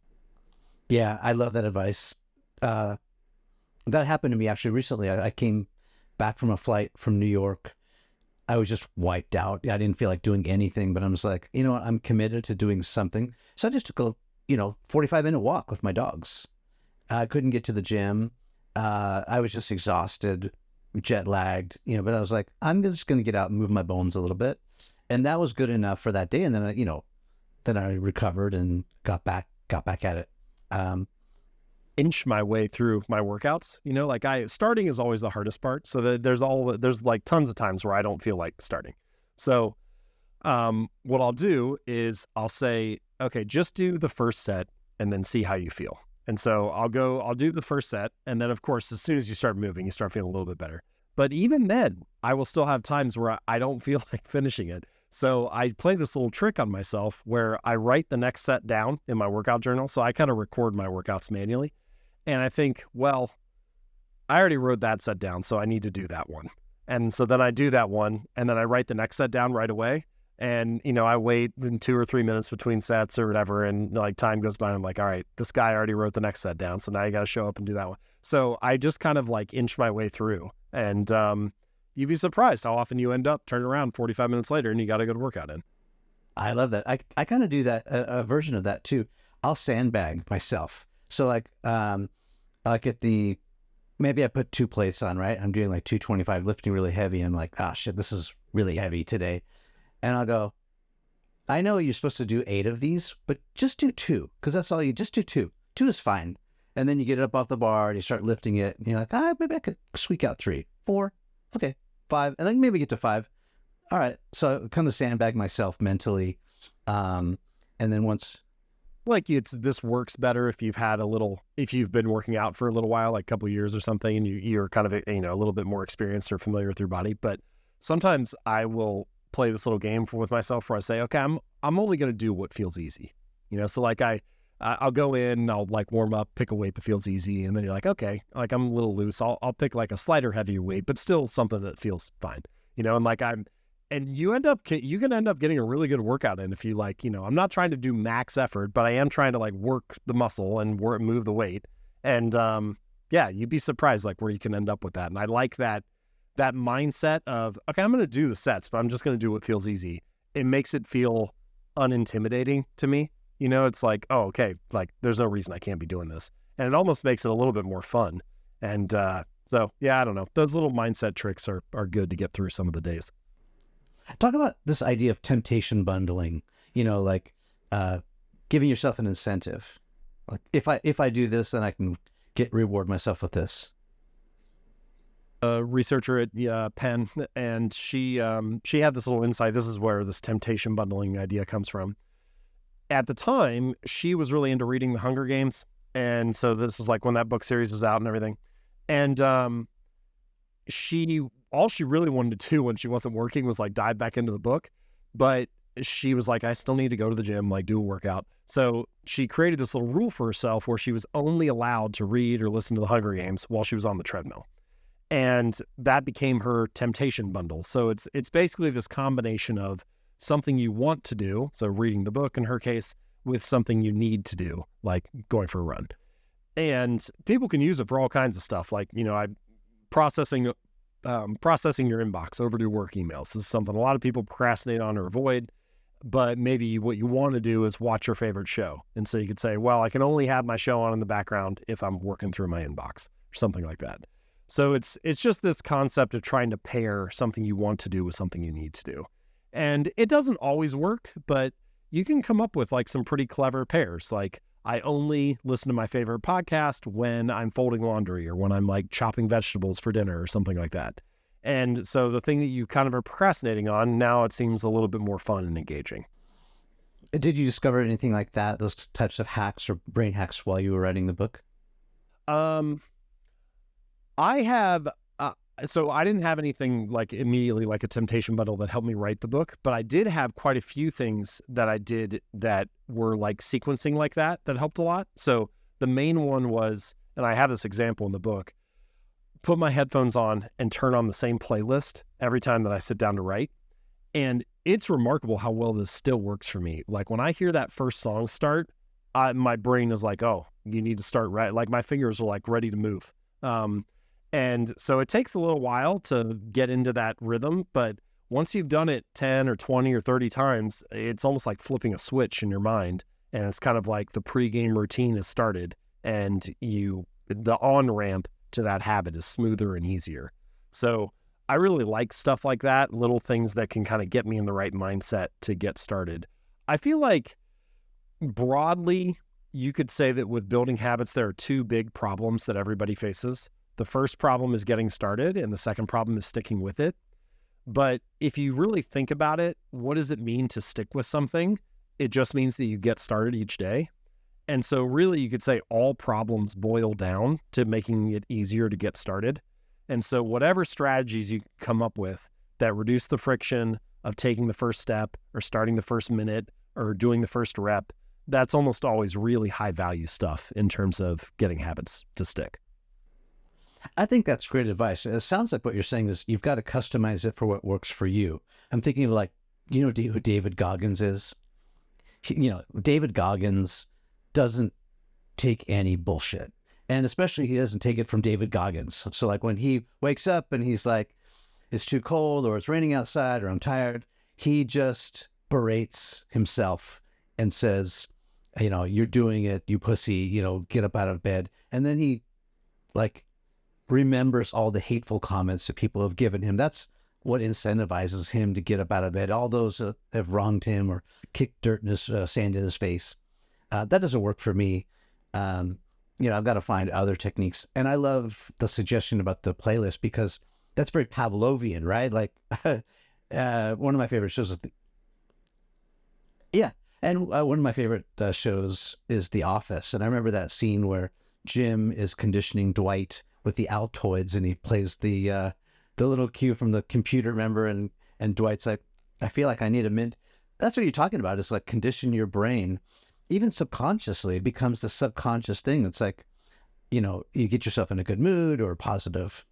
Yeah, I love that advice. That happened to me actually recently. I came back from a flight from New York. I was just wiped out. I didn't feel like doing anything, but I was like, you know what? I'm committed to doing something. So I just took a 45-minute walk with my dogs. I couldn't get to the gym. I was just exhausted, jet lagged, but I was like, I'm just going to get out and move my bones a little bit. And that was good enough for that day. And then I recovered and got back at it. Inch my way through my workouts, starting is always the hardest part. So there's like tons of times where I don't feel like starting. So, what I'll do is I'll say, okay, just do the first set and then see how you feel. And so I'll do the first set. And then of course, as soon as you start moving, you start feeling a little bit better. But even then I will still have times where I don't feel like finishing it. So I play this little trick on myself where I write the next set down in my workout journal. So I kind of record my workouts manually. And I think, well, I already wrote that set down, so I need to do that one. And so then I do that one, and then I write the next set down right away. And, I wait in 2 or 3 minutes between sets or whatever, and like time goes by, and I'm like, all right, this guy already wrote the next set down, so now you got to show up and do that one. So I just kind of like inch my way through. And you'd be surprised how often you end up turning around 45 minutes later and you got a good workout in. I love that. I kind of do that, a version of that too. I'll sandbag myself. So like maybe I put 2 plates on, right? I'm doing like 225, lifting really heavy. And I'm like, oh shit, this is really heavy today. And I'll go, I know you're supposed to do 8 of these, but just do 2, because that's all just do 2. 2 is fine. And then you get it up off the bar and you start lifting it. And you're like, maybe I could squeak out 3, 4, okay, 5, and then maybe get to 5. All right. So I kind of sandbag myself mentally. And then once... Like this works better if you've been working out for a little while, like a couple of years or something, and you're kind of, a little bit more experienced or familiar with your body. But sometimes I will play this little game with myself where I say, okay, I'm only going to do what feels easy, so like I'll go in, I'll like warm up, pick a weight that feels easy. And then you're like, okay, like I'm a little loose. I'll pick like a slighter heavier weight, but still something that feels fine, and like you can end up getting a really good workout in if you like, I'm not trying to do max effort, but I am trying to like work the muscle and move the weight. And you'd be surprised like where you can end up with that. And I like that mindset of, okay, I'm going to do the sets, but I'm just going to do what feels easy. It makes it feel unintimidating to me. It's like, oh, okay, like there's no reason I can't be doing this. And it almost makes it a little bit more fun. And so, yeah, I don't know. Those little mindset tricks are good to get through some of the days. Talk about this idea of temptation bundling, like giving yourself an incentive. Like if I do this, then I can reward myself with this. A researcher at Penn, and she had this little insight. This is where this temptation bundling idea comes from. At the time, she was really into reading The Hunger Games. And so this was like when that book series was out and everything. And all she really wanted to do when she wasn't working was like dive back into the book. But she was like, I still need to go to the gym, like do a workout. So she created this little rule for herself where she was only allowed to read or listen to The Hunger Games while she was on the treadmill. And that became her temptation bundle. So it's basically this combination of something you want to do, so reading the book in her case, with something you need to do, like going for a run. And people can use it for all kinds of stuff, like, processing your inbox, overdue work emails. This is something a lot of people procrastinate on or avoid, but maybe what you want to do is watch your favorite show. And so you could say, well, I can only have my show on in the background if I'm working through my inbox or something like that. So it's just this concept of trying to pair something you want to do with something you need to do. And it doesn't always work, but you can come up with like some pretty clever pairs. Like I only listen to my favorite podcast when I'm folding laundry or when I'm like chopping vegetables for dinner or something like that. And so the thing that you kind of are procrastinating on, now it seems a little bit more fun and engaging. Did you discover anything like that, those types of hacks or brain hacks while you were writing the book? Um, I have, so I didn't have anything like immediately like a temptation bundle that helped me write the book, but I did have quite a few things that I did that were like sequencing like that helped a lot. So the main one was, and I have this example in the book, put my headphones on and turn on the same playlist every time that I sit down to write. And it's remarkable how well this still works for me. Like when I hear that first song start, my brain is like, oh, you need to start right. Like my fingers are like ready to move. And so it takes a little while to get into that rhythm, but once you've done it 10 or 20 or 30 times, it's almost like flipping a switch in your mind. And it's kind of like the pregame routine has started and the on-ramp to that habit is smoother and easier. So I really like stuff like that, little things that can kind of get me in the right mindset to get started. I feel like broadly, you could say that with building habits, there are two big problems that everybody faces. The first problem is getting started, and the second problem is sticking with it. But if you really think about it, what does it mean to stick with something? It just means that you get started each day. And so really you could say all problems boil down to making it easier to get started. And so whatever strategies you come up with that reduce the friction of taking the first step or starting the first minute or doing the first rep, that's almost always really high value stuff in terms of getting habits to stick. I think that's great advice. It sounds like what you're saying is you've got to customize it for what works for you. I'm thinking of like, you know who David Goggins is? David Goggins doesn't take any bullshit. And especially he doesn't take it from David Goggins. So like when he wakes up and he's like, it's too cold or it's raining outside or I'm tired, he just berates himself and says, you're doing it, you pussy, get up out of bed. And then he like remembers all the hateful comments that people have given him. That's what incentivizes him to get up out of bed. All those have wronged him or kicked dirt in his sand in his face. That doesn't work for me. I've got to find other techniques. And I love the suggestion about the playlist because that's very Pavlovian, right? Like one of my favorite shows is one of my favorite shows is The Office. And I remember that scene where Jim is conditioning Dwight with the Altoids and he plays the little cue from the computer, remember? And Dwight's like, I feel like I need a mint. That's what you're talking about. It's like condition your brain. Even subconsciously, it becomes the subconscious thing. It's like, you get yourself in a good mood or positive,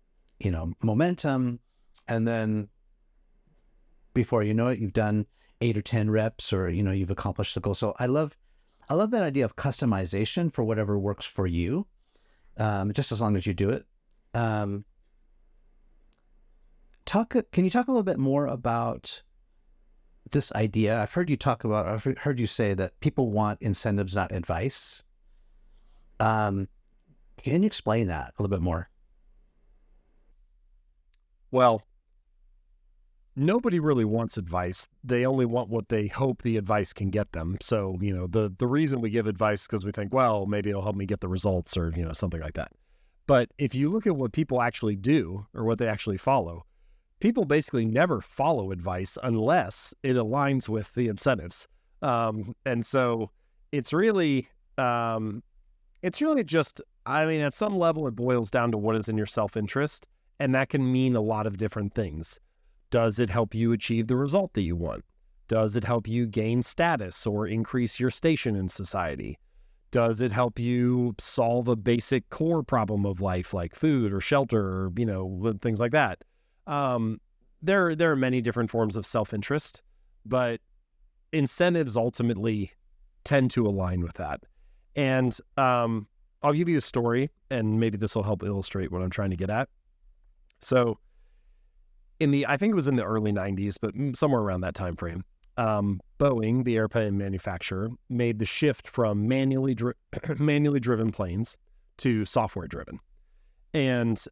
momentum. And then before you know it, you've done 8 or 10 reps or, you've accomplished the goal. So I love that idea of customization for whatever works for you. Just as long as you do it. Can you talk a little bit more about this idea? I've heard you say that people want incentives, not advice. Can you explain that a little bit more? Well, nobody really wants advice. They only want what they hope the advice can get them. So, the reason we give advice is because we think, well, maybe it'll help me get the results or, something like that. But if you look at what people actually do or what they actually follow, people basically never follow advice unless it aligns with the incentives. And so it's really just, at some level, it boils down to what is in your self-interest. And that can mean a lot of different things. Does it help you achieve the result that you want? Does it help you gain status or increase your station in society? Does it help you solve a basic core problem of life like food or shelter or, things like that? There are many different forms of self-interest, but incentives ultimately tend to align with that. And I'll give you a story, and maybe this will help illustrate what I'm trying to get at. So I think it was in the early 90s, but somewhere around that time frame, Boeing, the airplane manufacturer, made the shift from manually driven planes to software driven. And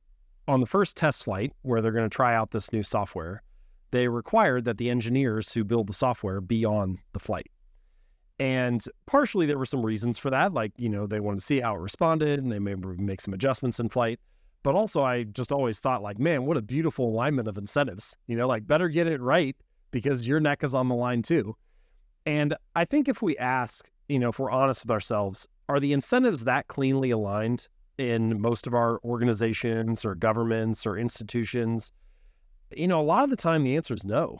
on the first test flight, where they're going to try out this new software, they required that the engineers who build the software be on the flight. And partially there were some reasons for that. Like, they wanted to see how it responded and they may make some adjustments in flight. But also I just always thought like, man, what a beautiful alignment of incentives, like better get it right because your neck is on the line too. And I think if we ask, if we're honest with ourselves, are the incentives that cleanly aligned in most of our organizations or governments or institutions? A lot of the time the answer is no.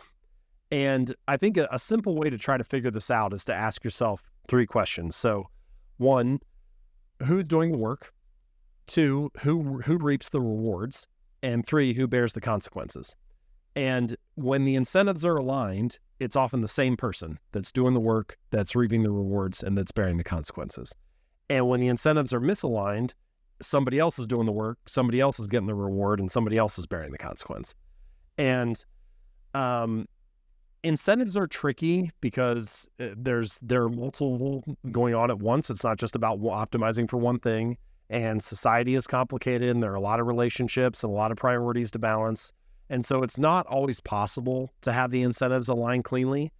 And I think a simple way to try to figure this out is to ask yourself 3 questions. So 1, who's doing the work? 2, who reaps the rewards? And 3, who bears the consequences? And when the incentives are aligned, it's often the same person that's doing the work, that's reaping the rewards, and that's bearing the consequences. And when the incentives are misaligned, somebody else is doing the work, somebody else is getting the reward, and somebody else is bearing the consequence. And incentives are tricky because there are multiple going on at once. It's not just about optimizing for one thing. And society is complicated, and there are a lot of relationships and a lot of priorities to balance. And so it's not always possible to have the incentives align cleanly,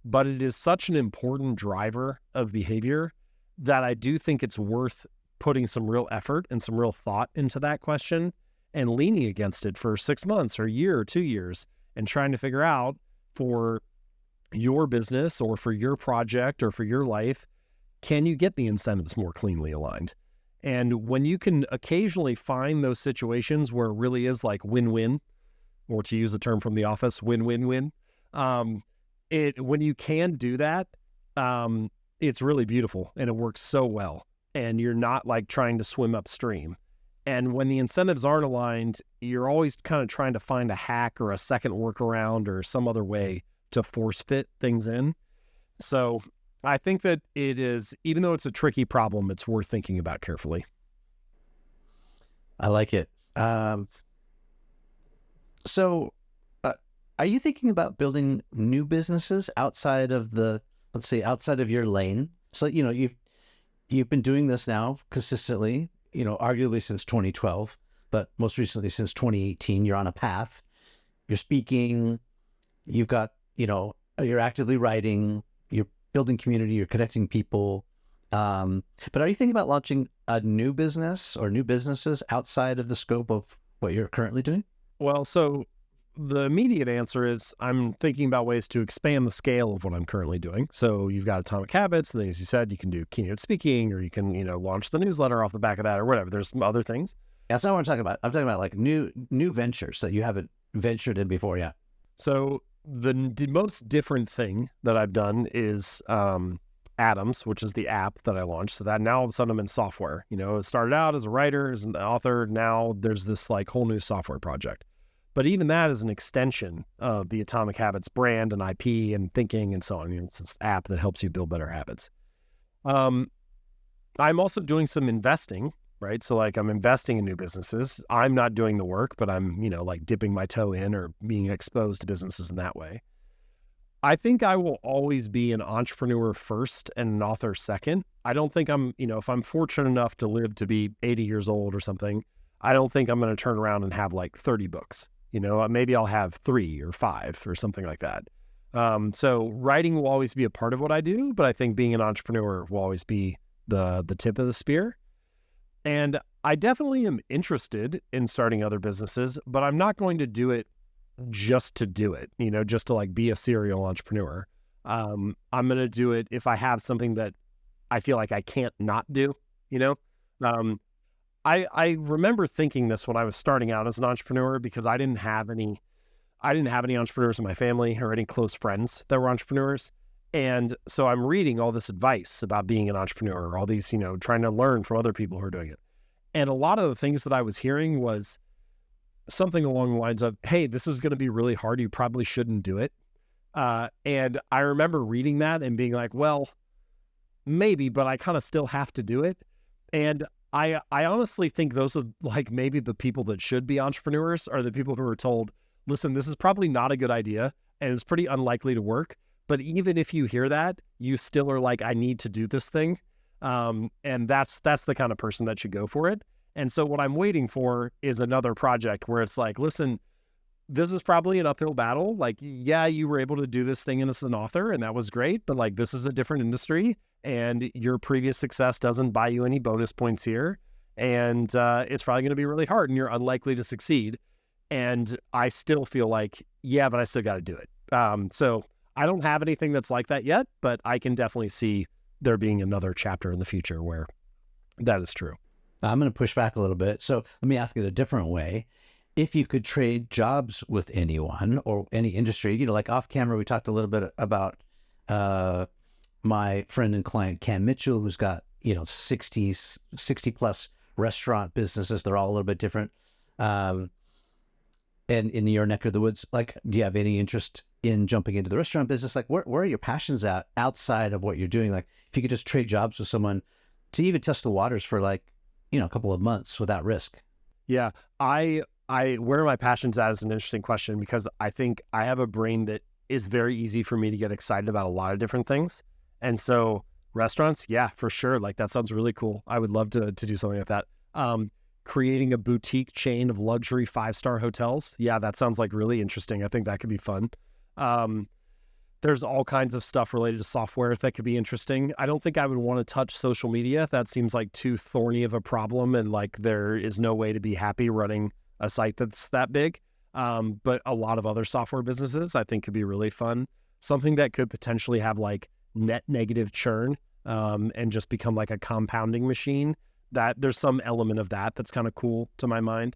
but it is such an important driver of behavior that I do think it's worth putting some real effort and some real thought into that question and leaning against it for 6 months or a year or 2 years and trying to figure out for your business or for your project or for your life, can you get the incentives more cleanly aligned? And when you can occasionally find those situations where it really is like win-win, or to use a term from The Office, win-win-win, when you can do that, it's really beautiful and it works so well. And you're not like trying to swim upstream. And when the incentives aren't aligned, you're always kind of trying to find a hack or a second workaround or some other way to force fit things in. So I think that it is, even though it's a tricky problem, it's worth thinking about carefully. I like it. So are you thinking about building new businesses outside of outside of your lane? So, you've been doing this now consistently, arguably since 2012, but most recently since 2018, you're on a path. You're speaking, you've got, you're actively writing, you're building community, you're connecting people. But are you thinking about launching a new business or new businesses outside of the scope of what you're currently doing? Well, so the immediate answer is I'm thinking about ways to expand the scale of what I'm currently doing. So you've got Atomic Habits, and as you said, you can do keynote speaking, or you can, launch the newsletter off the back of that or whatever. There's some other things. That's not what I'm talking about. I'm talking about like new ventures that you haven't ventured in before yet. So the most different thing that I've done is Atoms, which is the app that I launched. So that now all of a sudden I'm in software. It started out as a writer, as an author. Now there's this like whole new software project. But even that is an extension of the Atomic Habits brand and IP and thinking and so on. It's this app that helps you build better habits. I'm also doing some investing, right? So like I'm investing in new businesses. I'm not doing the work, but I'm, like dipping my toe in or being exposed to businesses in that way. I think I will always be an entrepreneur first and an author second. I don't think I'm, if I'm fortunate enough to live to be 80 years old or something, I don't think I'm going to turn around and have like 30 books. Maybe I'll have 3 or 5 or something like that. So writing will always be a part of what I do, but I think being an entrepreneur will always be the tip of the spear. And I definitely am interested in starting other businesses, but I'm not going to do it just to do it, just to like be a serial entrepreneur. I'm going to do it if I have something that I feel like I can't not do, I remember thinking this when I was starting out as an entrepreneur because I didn't have any entrepreneurs in my family or any close friends that were entrepreneurs. And so I'm reading all this advice about being an entrepreneur, all these, trying to learn from other people who are doing it. And a lot of the things that I was hearing was something along the lines of, hey, this is going to be really hard. You probably shouldn't do it. And I remember reading that and being like, well, maybe, but I kind of still have to do it. And I honestly think those are like maybe the people that should be entrepreneurs are the people who are told, listen, this is probably not a good idea and it's pretty unlikely to work. But even if you hear that, you still are like, I need to do this thing. And that's the kind of person that should go for it. And so what I'm waiting for is another project where it's like, listen, this is probably an uphill battle. Like, yeah, you were able to do this thing as an author and that was great, but like, this is a different industry and your previous success doesn't buy you any bonus points here. And it's probably going to be really hard and you're unlikely to succeed. And I still feel like, yeah, but I still got to do it. So I don't have anything that's like that yet, but I can definitely see there being another chapter in the future where that is true. I'm going to push back a little bit. So let me ask it a different way. If you could trade jobs with anyone or any industry, like off camera, we talked a little bit about my friend and client, Cam Mitchell, who's got, 60 plus restaurant businesses. They're all a little bit different. And in your neck of the woods, like, do you have any interest in jumping into the restaurant business? Like, where are your passions at outside of what you're doing? Like, if you could just trade jobs with someone to even test the waters for like, a couple of months without risk. Yeah. Where are my passions at is an interesting question because I think I have a brain that is very easy for me to get excited about a lot of different things. And so restaurants, yeah, for sure. Like that sounds really cool. I would love to do something like that. Creating a boutique chain of luxury 5-star hotels. Yeah, that sounds like really interesting. I think that could be fun. There's all kinds of stuff related to software that could be interesting. I don't think I would want to touch social media. That seems like too thorny of a problem. And like there is no way to be happy running a site that's that big. But a lot of other software businesses I think could be really fun. Something that could potentially have like net negative churn and just become like a compounding machine. That there's some element of that that's kind of cool to my mind.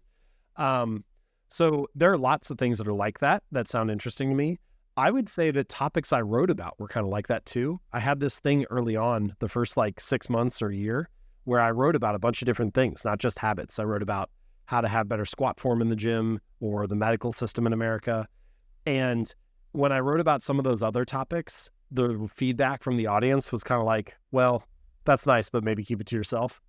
So there are lots of things that are like that sound interesting to me. I would say that topics I wrote about were kind of like that too. I had this thing early on, the first like 6 months or a year, where I wrote about a bunch of different things, not just habits. I wrote about how to have better squat form in the gym or the medical system in America. And when I wrote about some of those other topics, the feedback from the audience was kind of like, well, that's nice, but maybe keep it to yourself,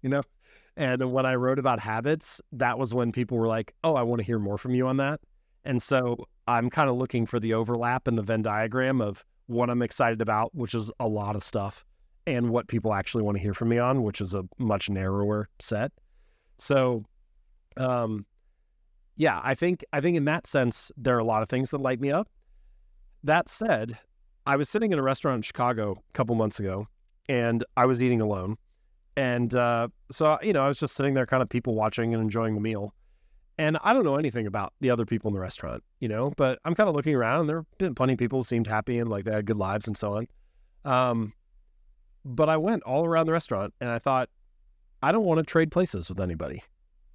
And when I wrote about habits, that was when people were like, oh, I want to hear more from you on that. And so I'm kind of looking for the overlap in the Venn diagram of what I'm excited about, which is a lot of stuff, and what people actually want to hear from me on, which is a much narrower set. So, yeah, I think in that sense, there are a lot of things that light me up. That said, I was sitting in a restaurant in Chicago a couple months ago, and I was eating alone. And so, I was just sitting there kind of people watching and enjoying the meal. And I don't know anything about the other people in the restaurant, but I'm kind of looking around and there have been plenty of people who seemed happy and like they had good lives and so on. But I went all around the restaurant and I thought, I don't want to trade places with anybody.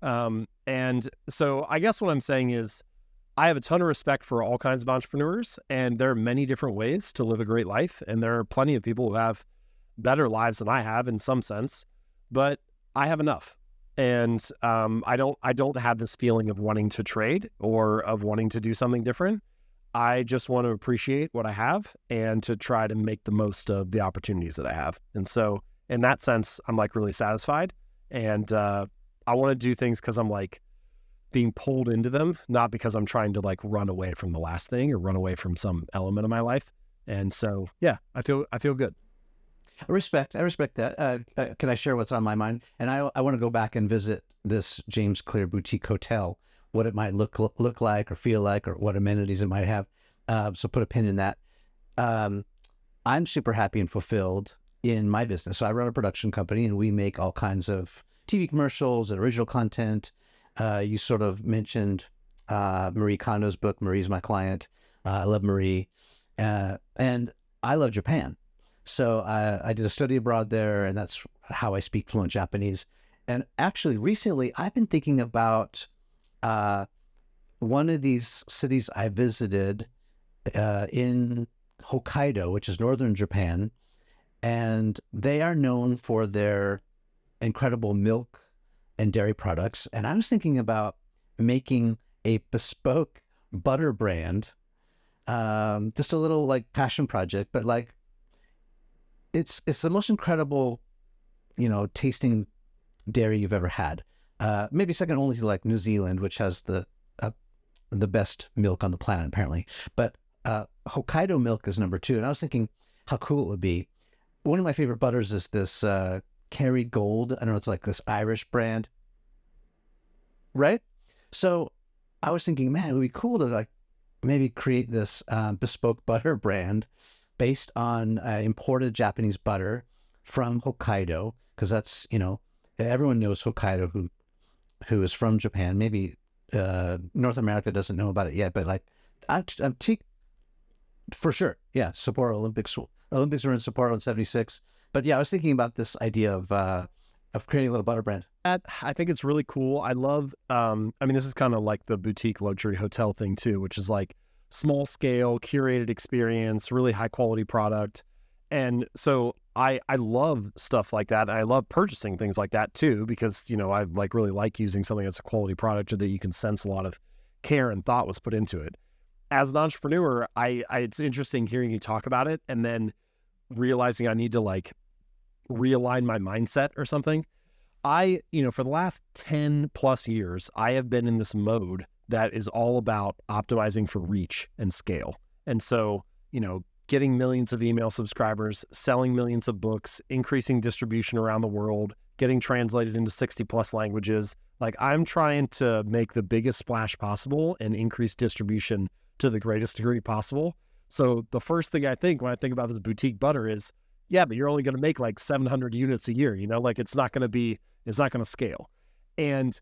And so I guess what I'm saying is I have a ton of respect for all kinds of entrepreneurs and there are many different ways to live a great life. And there are plenty of people who have better lives than I have in some sense, but I have enough. And I don't have this feeling of wanting to trade or of wanting to do something different. I just want to appreciate what I have and to try to make the most of the opportunities that I have. And so in that sense, I'm like really satisfied. And I want to do things because I'm like being pulled into them, not because I'm trying to like run away from the last thing or run away from some element of my life. And so, yeah, I feel good. I respect that. Can I share what's on my mind? And I want to go back and visit this James Clear Boutique Hotel, what it might look like or feel like, or what amenities it might have. So put a pin in that. I'm super happy and fulfilled in my business. So I run a production company and we make all kinds of TV commercials and original content. You sort of mentioned Marie Kondo's book. Marie's my client. I love Marie. And I love Japan. So I did a study abroad there, and that's how I speak fluent Japanese. And actually, recently, I've been thinking about one of these cities I visited in Hokkaido, which is northern Japan, and they are known for their incredible milk and dairy products. And I was thinking about making a bespoke butter brand, just a little like passion project, but like, it's the most incredible, tasting dairy you've ever had. Maybe second only to like New Zealand, which has the best milk on the planet apparently. But Hokkaido milk is number 2. And I was thinking how cool it would be. One of my favorite butters is this Kerry Gold. I know it's like this Irish brand, right? So I was thinking, man, it would be cool to like maybe create this bespoke butter brand based on imported Japanese butter from Hokkaido, because that's, everyone knows Hokkaido who is from Japan. Maybe North America doesn't know about it yet, but like tea for sure. Yeah, Sapporo Olympics. Olympics were in Sapporo in '76. But yeah, I was thinking about this idea of creating a little butter brand. I think it's really cool. I love, this is kind of like the boutique luxury hotel thing too, which is like small scale, curated experience, really high quality product. And so I love stuff like that. And I love purchasing things like that too, because, I like really like using something that's a quality product or that you can sense a lot of care and thought was put into it. As an entrepreneur, it's interesting hearing you talk about it and then realizing I need to like realign my mindset or something. For the last 10 plus years, I have been in this mode that is all about optimizing for reach and scale. And so, getting millions of email subscribers, selling millions of books, increasing distribution around the world, getting translated into 60 plus languages. Like, I'm trying to make the biggest splash possible and increase distribution to the greatest degree possible. So the first thing I think when I think about this boutique butter is, yeah, but you're only going to make like 700 units a year, like it's not going to scale. And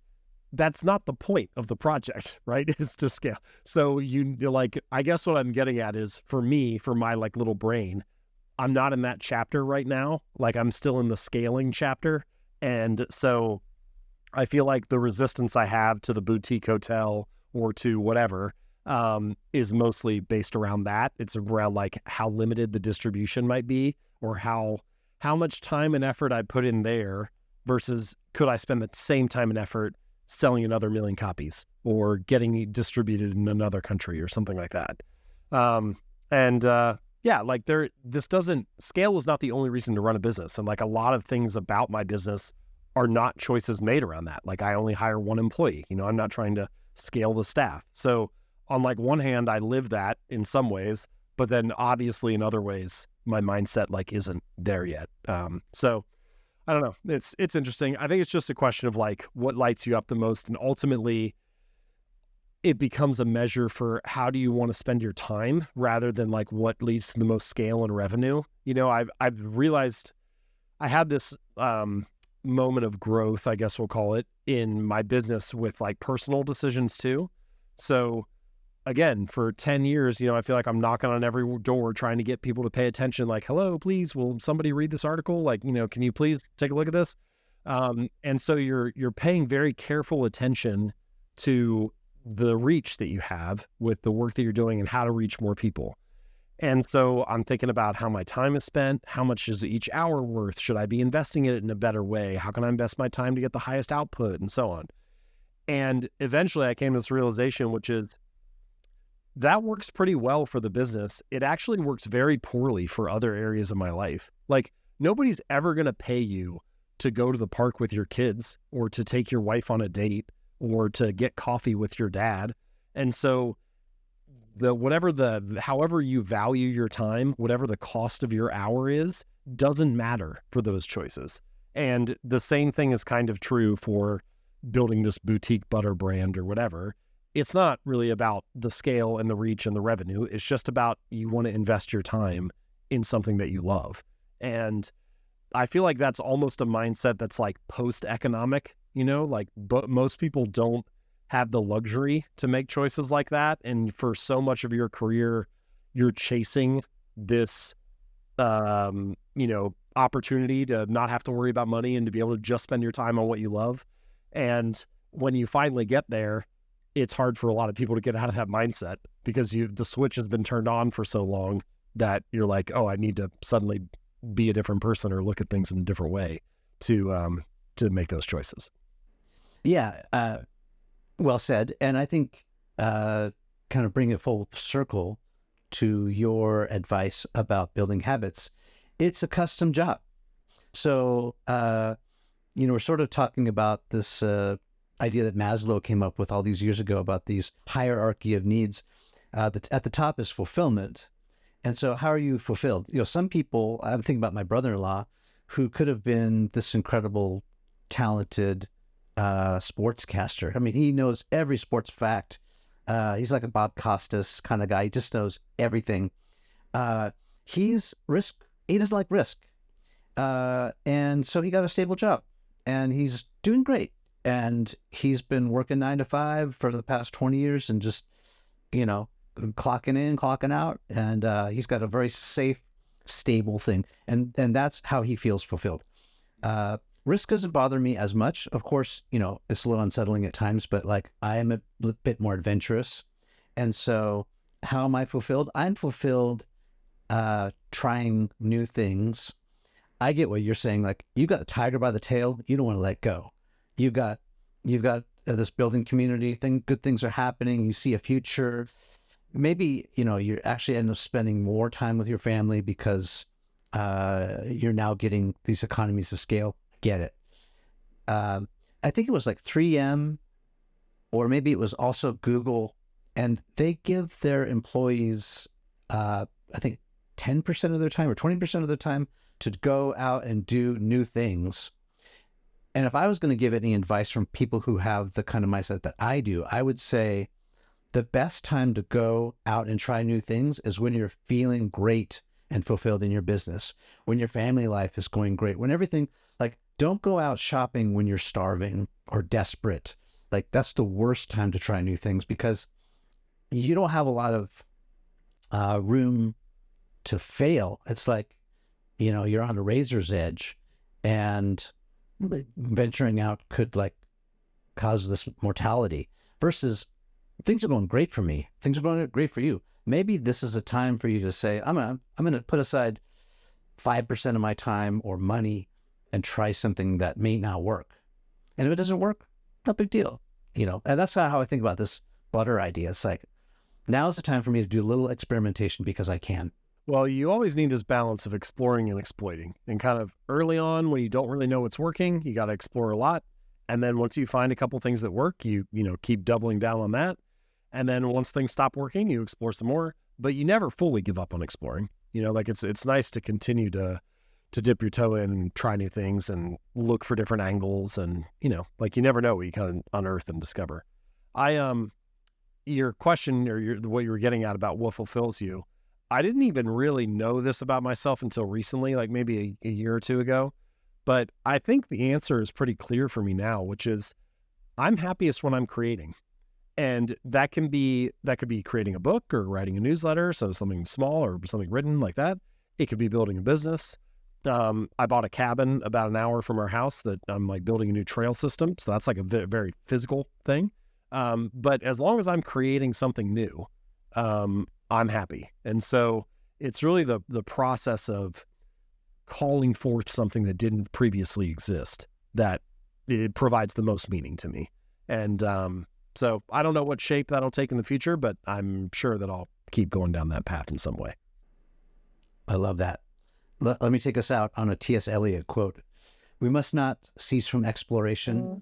that's not the point of the project, right? Is to scale. So I guess what I'm getting at is for me, for my like little brain, I'm not in that chapter right now. Like I'm still in the scaling chapter. And so I feel like the resistance I have to the boutique hotel or to whatever is mostly based around that. It's around like how limited the distribution might be or how much time and effort I put in there versus could I spend the same time and effort selling another million copies or getting it distributed in another country or something like that. Scale is not the only reason to run a business. And like a lot of things about my business are not choices made around that. Like I only hire one employee, I'm not trying to scale the staff. So on like one hand, I live that in some ways, but then obviously in other ways, my mindset like isn't there yet. So I don't know. It's interesting. I think it's just a question of like what lights you up the most, and ultimately it becomes a measure for how do you want to spend your time rather than like what leads to the most scale and revenue. I've realized I had this moment of growth, I guess we'll call it, in my business with like personal decisions too. So again, for 10 years, I feel like I'm knocking on every door trying to get people to pay attention. Like, hello, please, will somebody read this article? Like, can you please take a look at this? And so you're paying very careful attention to the reach that you have with the work that you're doing and how to reach more people. And so I'm thinking about how my time is spent. How much is each hour worth? Should I be investing it in a better way? How can I invest my time to get the highest output and so on? And eventually I came to this realization, which is, that works pretty well for the business. It actually works very poorly for other areas of my life. Like nobody's ever going to pay you to go to the park with your kids or to take your wife on a date or to get coffee with your dad. And so however you value your time, whatever the cost of your hour is, doesn't matter for those choices. And the same thing is kind of true for building this boutique butter brand or whatever. It's not really about the scale and the reach and the revenue. It's just about you want to invest your time in something that you love. And I feel like that's almost a mindset that's like post-economic, but most people don't have the luxury to make choices like that. And for so much of your career, you're chasing this, opportunity to not have to worry about money and to be able to just spend your time on what you love. And when you finally get there, it's hard for a lot of people to get out of that mindset because the switch has been turned on for so long that you're like, oh, I need to suddenly be a different person or look at things in a different way to make those choices. Yeah. Well said. And I think kind of bring it full circle to your advice about building habits. It's a custom job. So, we're sort of talking about this idea that Maslow came up with all these years ago about these hierarchy of needs. At the top is fulfillment. And so how are you fulfilled? Some people, I'm thinking about my brother-in-law, who could have been this incredible, talented sportscaster. I mean, he knows every sports fact He's like a Bob Costas kind of guy. He just knows everything. He's risk. He doesn't like risk. And so he got a stable job and he's doing great. And he's been working 9 to 5 for the past 20 years and just, clocking in, clocking out. And he's got a very safe, stable thing. And that's how he feels fulfilled. Risk doesn't bother me as much. Of course, it's a little unsettling at times, but like I am a bit more adventurous. And so how am I fulfilled? I'm fulfilled trying new things. I get what you're saying. Like you got the tiger by the tail. You don't want to let go. You've got this building community thing. Good things are happening. You see a future. Maybe, you actually end up spending more time with your family because you're now getting these economies of scale. Get it. I think it was like 3M, or maybe it was also Google, and they give their employees, I think 10% of their time or 20% of their time to go out and do new things. And if I was going to give any advice from people who have the kind of mindset that I do, I would say the best time to go out and try new things is when you're feeling great and fulfilled in your business, when your family life is going great, when everything, like, don't go out shopping when you're starving or desperate. Like, that's the worst time to try new things because you don't have a lot of room to fail. It's like, you're on a razor's edge, and venturing out could like cause this mortality versus things are going great for me. Things are going great for you. Maybe this is a time for you to say, I'm going to put aside 5% of my time or money and try something that may not work. And if it doesn't work, no big deal, and that's how I think about this butter idea. It's like, now's the time for me to do a little experimentation because I can. Well, you always need this balance of exploring and exploiting. And kind of early on, when you don't really know what's working, you got to explore a lot. And then once you find a couple things that work, you keep doubling down on that. And then once things stop working, you explore some more. But you never fully give up on exploring. Like it's nice to continue to dip your toe in and try new things and look for different angles. And, like you never know what you kind of unearth and discover. Your question or what you were getting at about what fulfills you, I didn't even really know this about myself until recently, like maybe a year or two ago. But I think the answer is pretty clear for me now, which is I'm happiest when I'm creating. And that could be creating a book or writing a newsletter, so something small or something written like that. It could be building a business. I bought a cabin about an hour from our house that I'm like building a new trail system. So that's like a very physical thing. But as long as I'm creating something new, I'm happy. And so it's really the process of calling forth something that didn't previously exist that it provides the most meaning to me. And so I don't know what shape that'll take in the future, but I'm sure that I'll keep going down that path in some way. I love that. Let me take us out on a T.S. Eliot quote. We must not cease from exploration,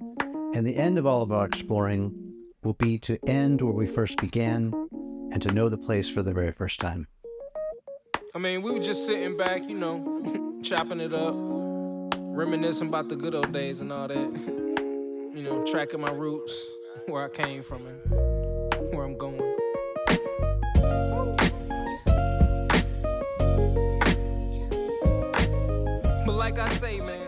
and the end of all of our exploring will be to end where we first began and to know the place for the very first time. I mean, we were just sitting back, chopping it up, reminiscing about the good old days and all that, tracking my roots, where I came from and where I'm going. But like I say, man,